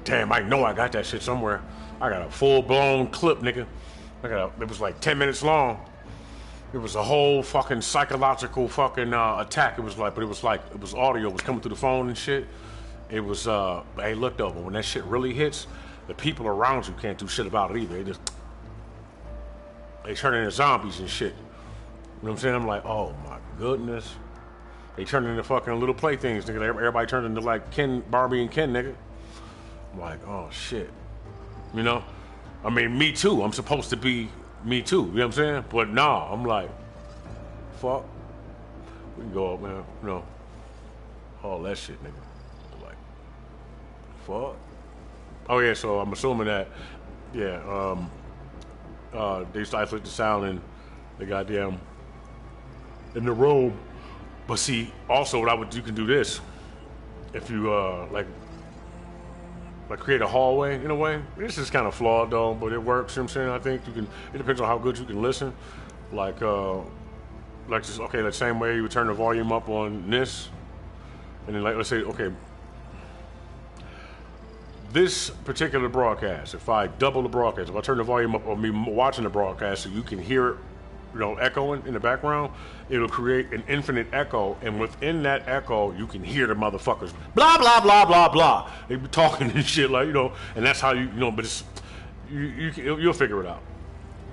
Damn, I know I got that shit somewhere. I got a full-blown clip, nigga. It was like 10 minutes long. It was a whole fucking psychological fucking attack. It was audio. It was coming through the phone and shit. It was, hey, look though, but when that shit really hits, the people around you can't do shit about it either. They turn into zombies and shit. You know what I'm saying? I'm like, oh my goodness. They turn into fucking little playthings, nigga. Everybody turned into like Barbie and Ken, nigga. I'm like, oh shit. You know? I mean, me too. I'm supposed to be me too. You know what I'm saying? But nah, I'm like, fuck. We can go up, man. You know, all that shit, nigga. Like, fuck. Oh yeah, so I'm assuming that, yeah, they used to isolate the sound in the goddamn, in the room. But see, also you can do this. If you, like create a hallway in a way. This is kind of flawed though, but it works. You know what I'm saying? I think you can. It depends on how good you can listen. Like just okay. The same way you would turn the volume up on this, and then let's say okay, this particular broadcast. If I double the broadcast, if I turn the volume up on me watching the broadcast, so you can hear it, echoing in the background, it'll create an infinite echo, and within that echo, you can hear the motherfuckers blah blah blah blah blah. They be talking and shit like and that's how but it's you'll figure it out.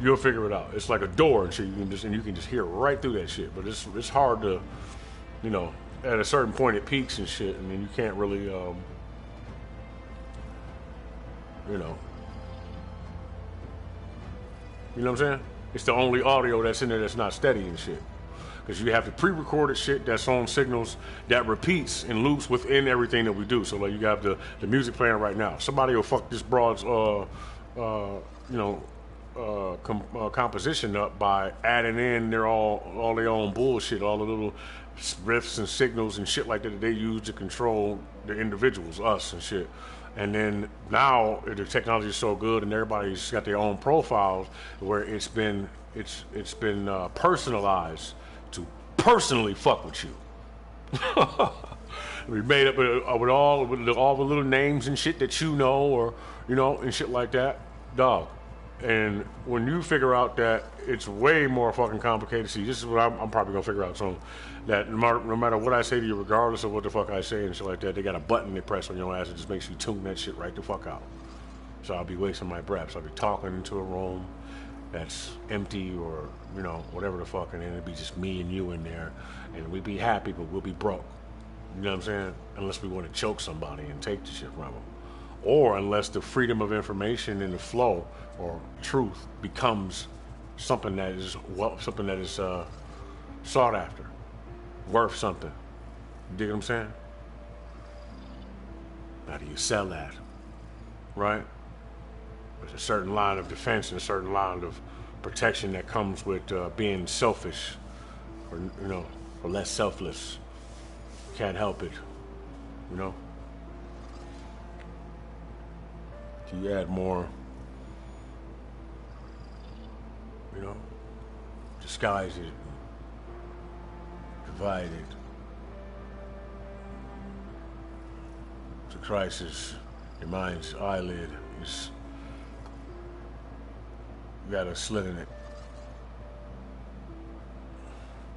You'll figure it out. It's like a door and shit. You can just hear right through that shit. But it's hard to, at a certain point it peaks and shit, and then you can't really, You know what I'm saying? It's the only audio that's in there that's not steady and shit. Because you have the pre-recorded shit that's on signals that repeats and loops within everything that we do. So like you got the music playing right now. Somebody will fuck this broad's composition up by adding in all their own bullshit, all the little riffs and signals and shit like that they use to control the individuals, us and shit. And then now the technology is so good and everybody's got their own profiles where it's been personalized to personally fuck with you. We made up with all the little names and shit that or and shit like that, dog. And when you figure out that it's way more fucking complicated, see, this is what I'm probably gonna figure out soon. That no matter what I say to you, regardless of what the fuck I say and shit like that, they got a button they press on your ass that just makes you tune that shit right the fuck out. So I'll be wasting my breath. So I'll be talking into a room that's empty or whatever the fuck, and then it'd be just me and you in there, and we'd be happy, but we'll be broke. You know what I'm saying? Unless we want to choke somebody and take the shit from them, or unless the freedom of information and the flow or truth becomes something that is sought after, worth something. You dig what I'm saying? How do you sell that? Right? There's a certain line of defense and a certain line of protection that comes with being selfish, or less selfless. Can't help it, You add more, disguise it, divide it. It's a crisis. Your mind's eyelid is, you got a slit in it,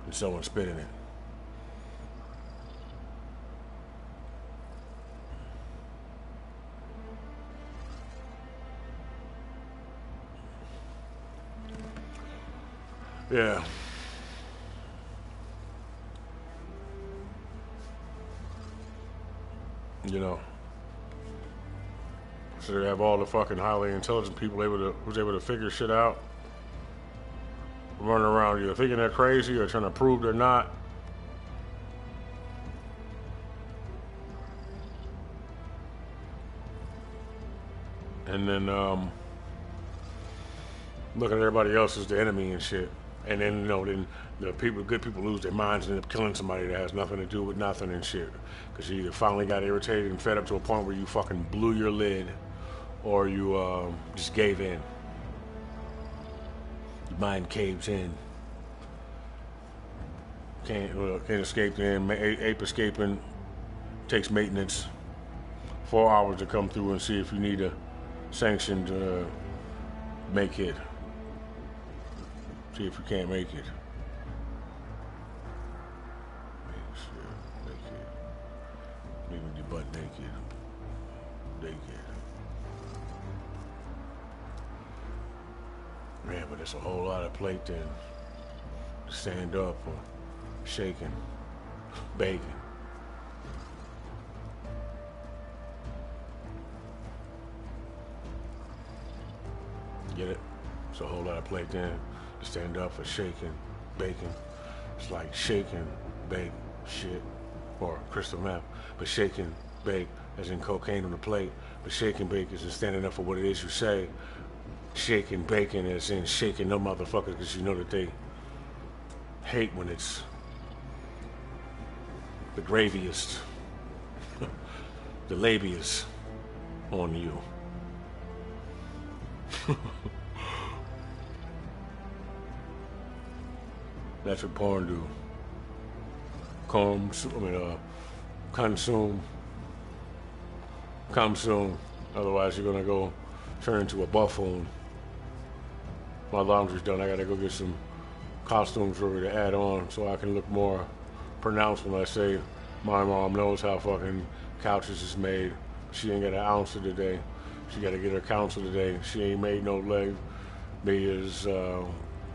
and someone spit in it. Yeah. So they have all the fucking highly intelligent people who's able to figure shit out, running around either thinking they're crazy or trying to prove they're not. And then looking at everybody else as the enemy and shit. And then, then the good people lose their minds and end up killing somebody that has nothing to do with nothing and shit. Because you either finally got irritated and fed up to a point where you fucking blew your lid, or you just gave in. Your mind caves in. Can't escape the ape escaping takes maintenance. 4 hours to come through and see if you need a sanctioned make it. See if you can't make it. Make it. Leaving your butt naked. Man, but it's a whole lot of plate then. Stand up or shaking, baking. Get it? It's a whole lot of plate then. Stand up for shaking, baking. It's like shaking, bake, shit, or crystal meth. But shaking, bake, as in cocaine on the plate. But shaking, bake is in standing up for what it is you say. Shaking, baking, as in shaking no motherfuckers, because you know that they hate when it's the graviest, the labiest on you. That's what porn do. Consume. Otherwise, you're gonna go turn into a buffoon. My laundry's done. I gotta go get some costumes ready to add on so I can look more pronounced when I say my mom knows how fucking couches is made. She ain't got an ounce of today. She gotta get her counsel today. She ain't made no leg. Me is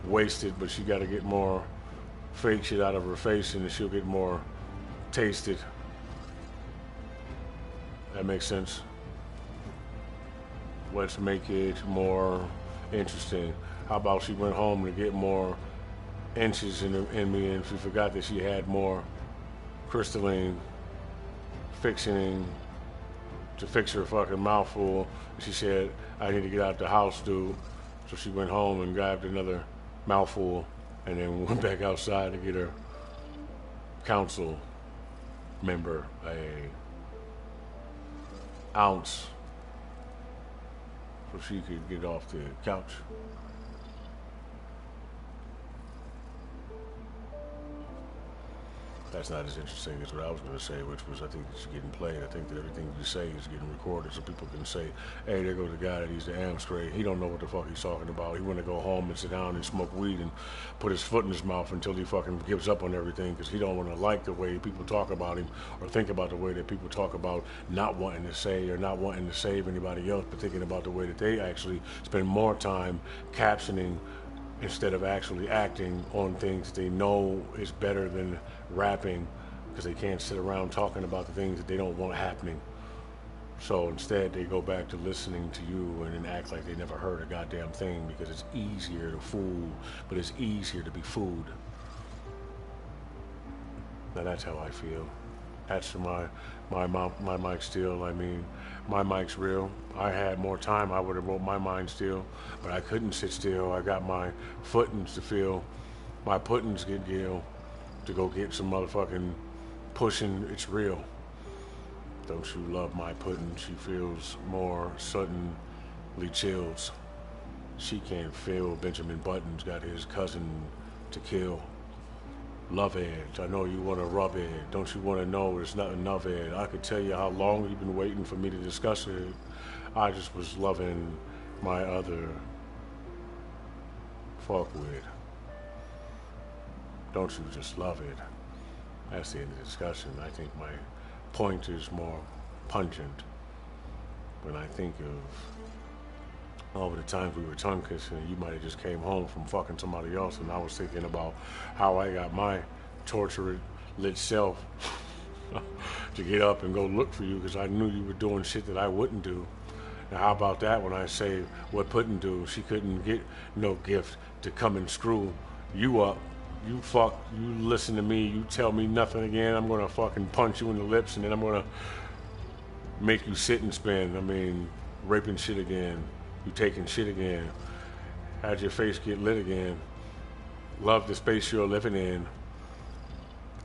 wasted, but she gotta get more fake shit out of her face and she'll get more tasted. That makes sense. Let's make it more interesting. How about she went home to get more inches in me and she forgot that she had more crystalline fixing to fix her fucking mouthful. She said, I need to get out the house, dude. So she went home and grabbed another mouthful and then went back outside to get her council member a ounce so she could get off the couch. That's not as interesting as what I was going to say, which was I think it's getting played. I think that everything you say is getting recorded so people can say, hey, there goes the guy that he's the am straight. He don't know what the fuck he's talking about. He want to go home and sit down and smoke weed and put his foot in his mouth until he fucking gives up on everything because he don't want to like the way people talk about him or think about the way that people talk about not wanting to say or not wanting to save anybody else, but thinking about the way that they actually spend more time captioning instead of actually acting on things they know is better than rapping because they can't sit around talking about the things that they don't want happening. So instead they go back to listening to you and then act like they never heard a goddamn thing because it's easier to fool, but it's easier to be fooled. Now that's how I feel. That's my mic still. I mean, my mic's real. I had more time, I would have wrote my mind still, but I couldn't sit still. I got my footings to feel, my puttings get ill to go get some motherfucking pushing. It's real. Don't you love my pudding? She feels more suddenly chills. She can't feel Benjamin Button's got his cousin to kill. Love it. I know you want to rub it. Don't you want to know there's nothing of it? I could tell you how long you've been waiting for me to discuss it. I just was loving my other fuck with. Don't you just love it? That's the end of the discussion. I think my point is more pungent when I think of all the times we were tongue kissing. You might have just came home from fucking somebody else, and I was thinking about how I got my tortured lit self to get up and go look for you because I knew you were doing shit that I wouldn't do. Now how about that when I say what Puddin' do? She couldn't get no gift to come and screw you up. You fuck, you listen to me, you tell me nothing again, I'm gonna fucking punch you in the lips and then I'm gonna make you sit and spin. I mean, raping shit again, you taking shit again, had your face get lit again, love the space you're living in,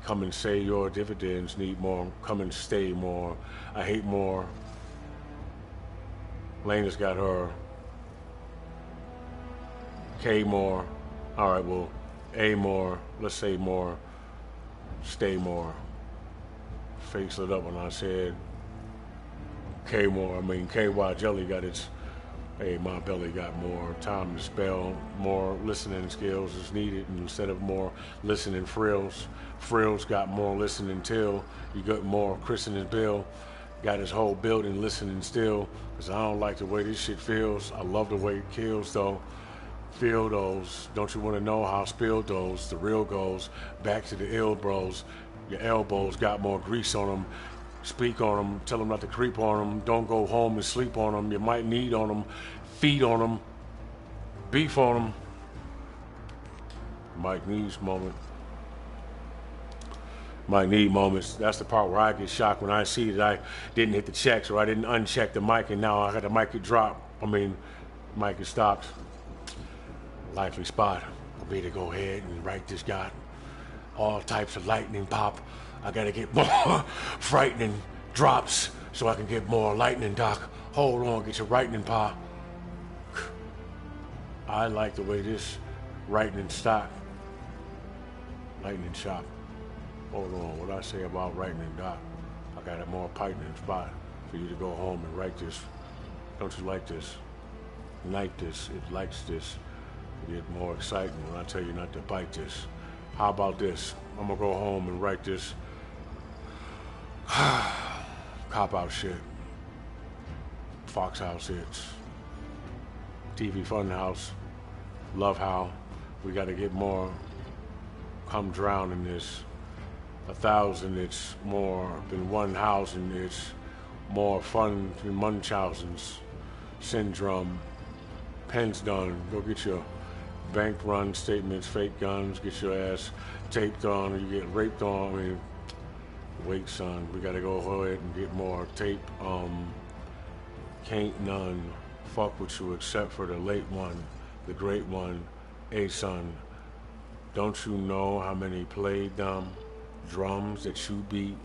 come and say your dividends need more, come and stay more, I hate more. Lena's got her K more, alright, well, A more, let's say more, stay more. face lit up when I said KY Jelly got its, hey, my belly got more time to spell, more listening skills is needed, and instead of more listening frills got more listening till, you got more christening bill, got his whole building listening still, because I don't like the way this shit feels. I love the way it kills though. Feel those, don't you want to know how spilled those, the real goes, back to the ill bros, your elbows got more grease on them, speak on them, tell them not to creep on them, don't go home and sleep on them, you might need on them, feed on them, beef on them. Might need moments. That's the part where I get shocked when I see that I didn't hit the checks or I didn't uncheck the mic and now I got the mic get dropped. Mic get stopped. Likely spot for me to go ahead and write this guy. All types of lightning pop. I gotta get more frightening drops so I can get more lightning, Doc. Hold on, get your lightning pop. I like the way this lightning stock. Lightning shop. Hold on, what I say about lightning, Doc? I got a more lightning spot for you to go home and write this. Don't you like this? Like this, it likes this. You get more exciting when I tell you not to bite this. How about this? I'm gonna go home and write this cop-out shit. Foxhouse hits. TV Funhouse. Love how we gotta get more. Come drown in this. 1,000, it's more than one house, and it's more fun than Munchausen's syndrome. Pen's done. Go get your bank run statements, fake guns, get your ass taped on, or you get raped on. Wait, son, we gotta go ahead and get more tape. Can't none fuck with you except for the late one, the great one, son. Don't you know how many played them drums that you beat?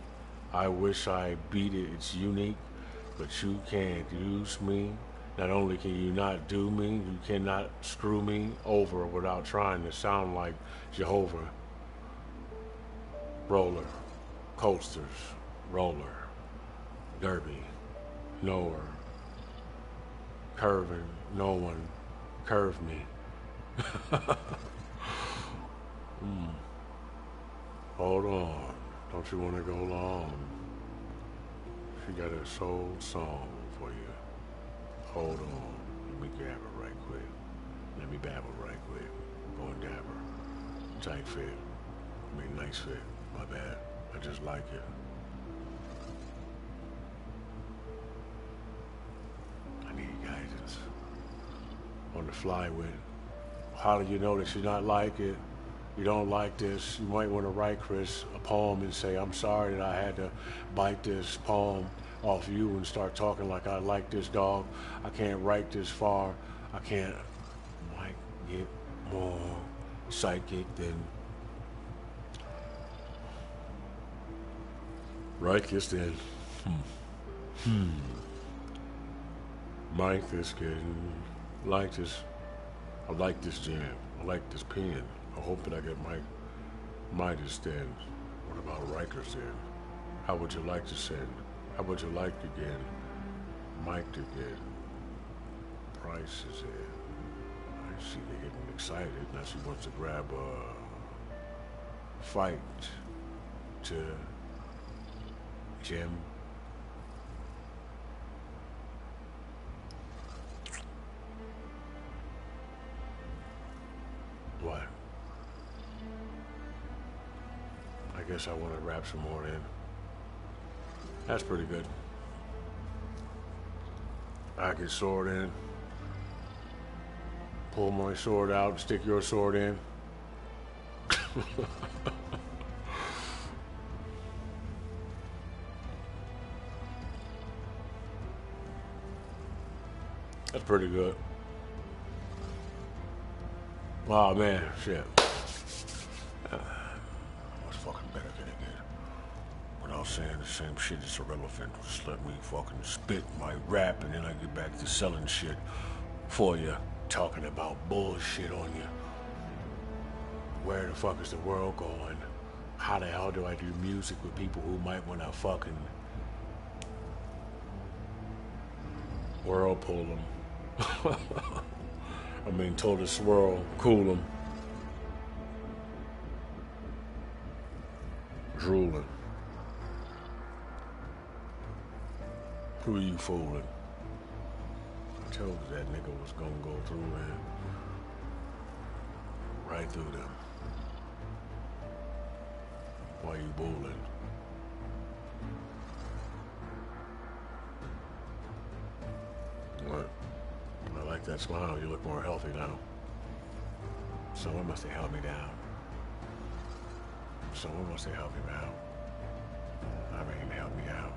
I wish I beat it, it's unique, but you can't use me. Not only can you not do me, you cannot screw me over without trying to sound like Jehovah. Roller, coasters, roller, derby, knower, curving, no one curved me. Hold on, don't you want to go long? She got a soul song for you. Hold on, let me grab her right quick. Let me babble right quick. Go and dab her. Tight fit. Nice fit. My bad. I just like it. I need guidance. On the fly with. How do you know that you not like it? You don't like this. You might want to write Chris a poem and say, I'm sorry that I had to bite this poem off you and start talking like I like this dog. I can't write this far. I can't might get more psychic than righteous than Mike this kid. Like this. I like this jam. I like this pen. I hope that I get Midas then. What about Rikers then? How would you like to send? How would you like to get Mike to get Price is in? I see they're getting excited. Now she wants to grab a fight to Jim. What? I guess I want to wrap some more in. That's pretty good. I get sword in. Pull my sword out and stick your sword in. That's pretty good. Oh man, shit. What's fucking better can it get? Without saying the same shit is irrelevant. Just let me fucking spit my rap and then I get back to selling shit for you. Talking about bullshit on you. Where the fuck is the world going? how the hell do I do music with people who might want to fucking whirlpool them? I mean, total swirl, cool them. Drooling. Who are you fooling? I told you that nigga was gonna go through there. Right through them. Why you bowling? What? I like that smile. You look more healthy now. Someone must have held me down. Someone must have helped me out. I mean, help me out.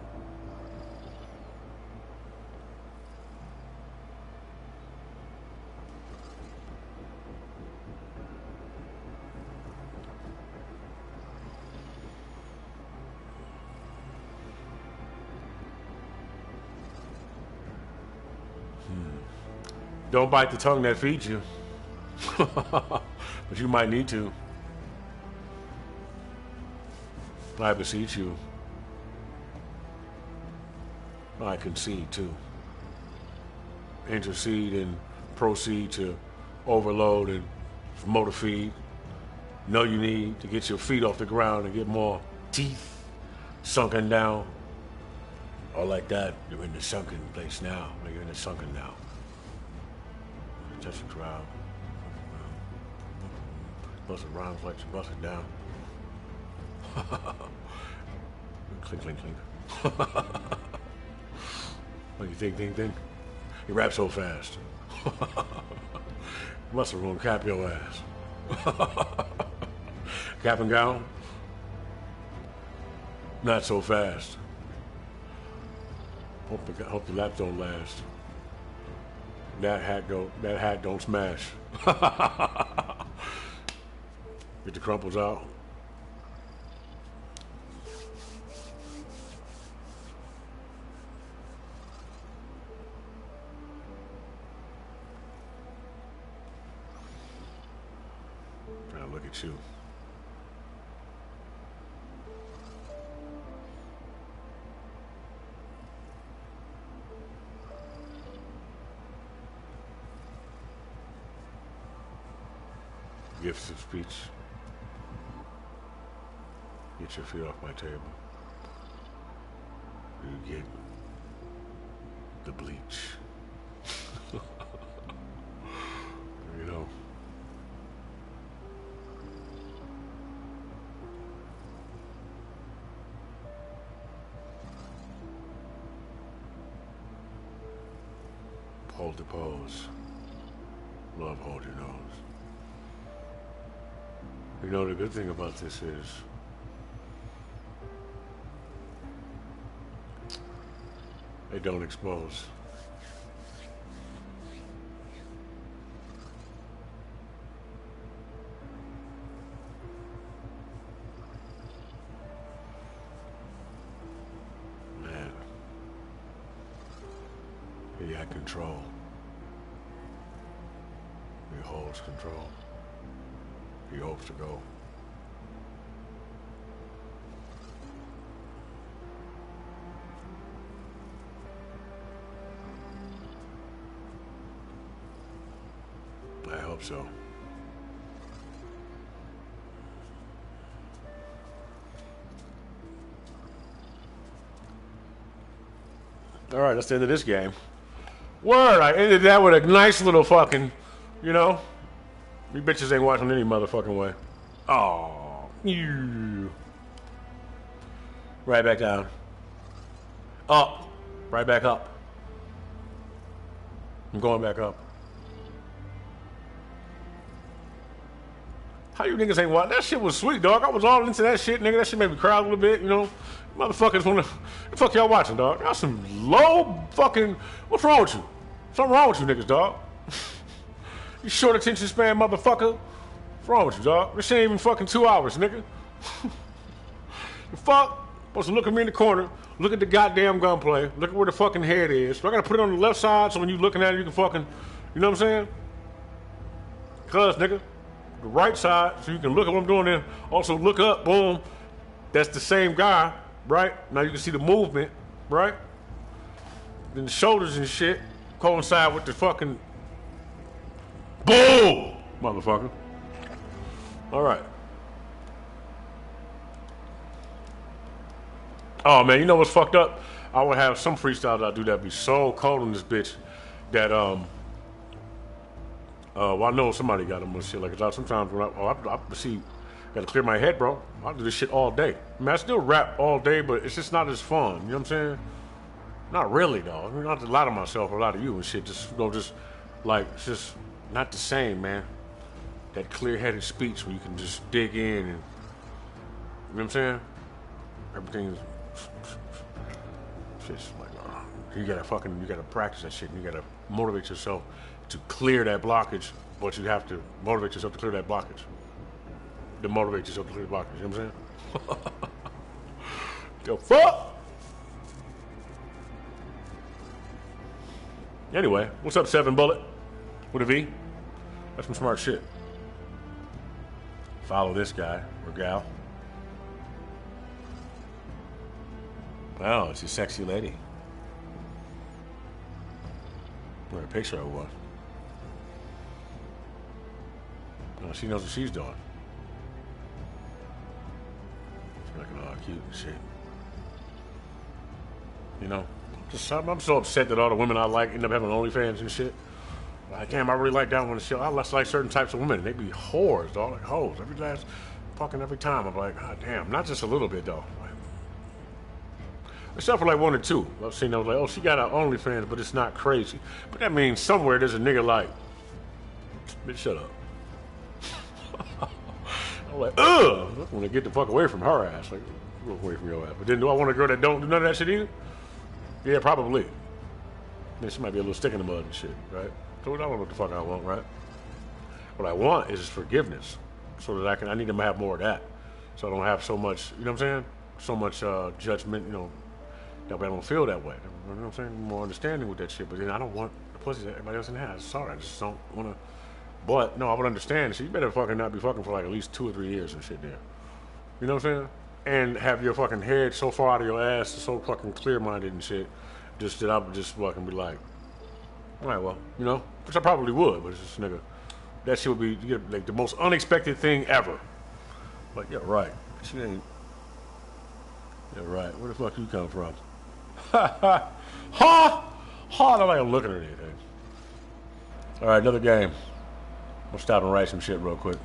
Don't bite the tongue that feeds you. But you might need to. I beseech you. I concede too. Intercede and proceed to overload and motor feed. Know you need to get your feet off the ground and get more teeth sunken down. Or like that, you're in the sunken place now. Or you're in the sunken now. Touch the ground. Bust it rhymes like you bust it down. Clink, clink, clink. What you think, think? You rap so fast. Must have ruined Cap your ass. Cap and gown? Not so fast. Hope the laps don't last. That hat don't smash. Get the crumples out. Now look at you. Gifts of speech. Get your feet off my table. You get the bleach. You know. Hold the pose. Love, hold your nose. You know, the good thing about this is they don't expose. Man, he had control. He holds control. He hopes to go. I hope so. All right, that's the end of this game. Word, I ended that with a nice little fucking, you know. You bitches ain't watching any motherfucking way. Oh, you. Right back down. Up. Right back up. I'm going back up. How you niggas ain't watching? That shit was sweet, dog. I was all into that shit, nigga. That shit made me cry a little bit, you know. Motherfuckers wanna. The fuck y'all watching, dog? Y'all some low fucking. What's wrong with you? Something wrong with you niggas, dog. You short attention span motherfucker. What's wrong with you, dog? This ain't even fucking 2 hours, nigga. The fuck? Supposed to look at me in the corner, look at the goddamn gunplay, look at where the fucking head is. So I gotta put it on the left side so when you looking at it, you can fucking, you know what I'm saying? Cuz, nigga. the right side so you can look at what I'm doing there. Also look up, boom. That's the same guy, right? Now you can see the movement, right? Then the shoulders and shit coincide with the fucking boom, motherfucker. All right. Oh man, you know what's fucked up? I would have some freestyles I do that be so cold in this bitch that well, I know somebody got them and shit like that. Sometimes when I see, gotta clear my head, bro. I do this shit all day. I mean, I still rap all day, but it's just not as fun. You know what I'm saying? Not really, though. I mean, not to lie to myself or lie to you and shit. Just, you know, just like it's just not the same, man. That clear-headed speech where you can just dig in and, you know what I'm saying? Everything's just like, you gotta practice that shit and you gotta motivate yourself to clear that blockage, but you have to motivate yourself to clear that blockage. To motivate yourself to clear the blockage, you know what I'm saying? The fuck? Anyway, what's up, 7 Bullet? With a V? That's some smart shit. Follow this guy or gal. Oh, it's a sexy lady. What a picture of one. Oh, she knows what she's doing. She's looking all cute and shit. You know, I'm so upset that all the women I like end up having OnlyFans and shit. Like, damn, I really like that one and shit. I like certain types of women. They be whores, dog, like hoes. Every time. I'm like, God damn, not just a little bit though. Like, except for like 1 or 2. I've seen those like, oh, she got her OnlyFans, but it's not crazy. But that means somewhere there's a nigga like, bitch, shut up. I'm like, ugh, I want to get the fuck away from her ass. Like, go away from your ass. But then do I want a girl that don't do none of that shit either? Yeah, probably. I mean, she might be a little stick in the mud and shit, right? So I don't know what the fuck I want, right? What I want is forgiveness, so that I need to have more of that, so I don't have so much, you know what I'm saying? So much judgment, you know, that way I don't feel that way. You know what I'm saying? More understanding with that shit. But then I don't want the pussy that everybody else in has. Sorry, I just don't want to. But no, I would understand. So you better fucking not be fucking for like at least 2 or 3 years and shit there. You know what I'm saying? And have your fucking head so far out of your ass, so fucking clear-minded and shit, just that I would just fucking be like, all right, well, you know, which I probably would, but it's just nigga, that shit would be like the most unexpected thing ever. Like, yeah, right. She ain't. Yeah, right. Where the fuck you come from? Ha ha ha! Ha! I'm not like looking at anything. All right, another game. I'll stop and write some shit real quick.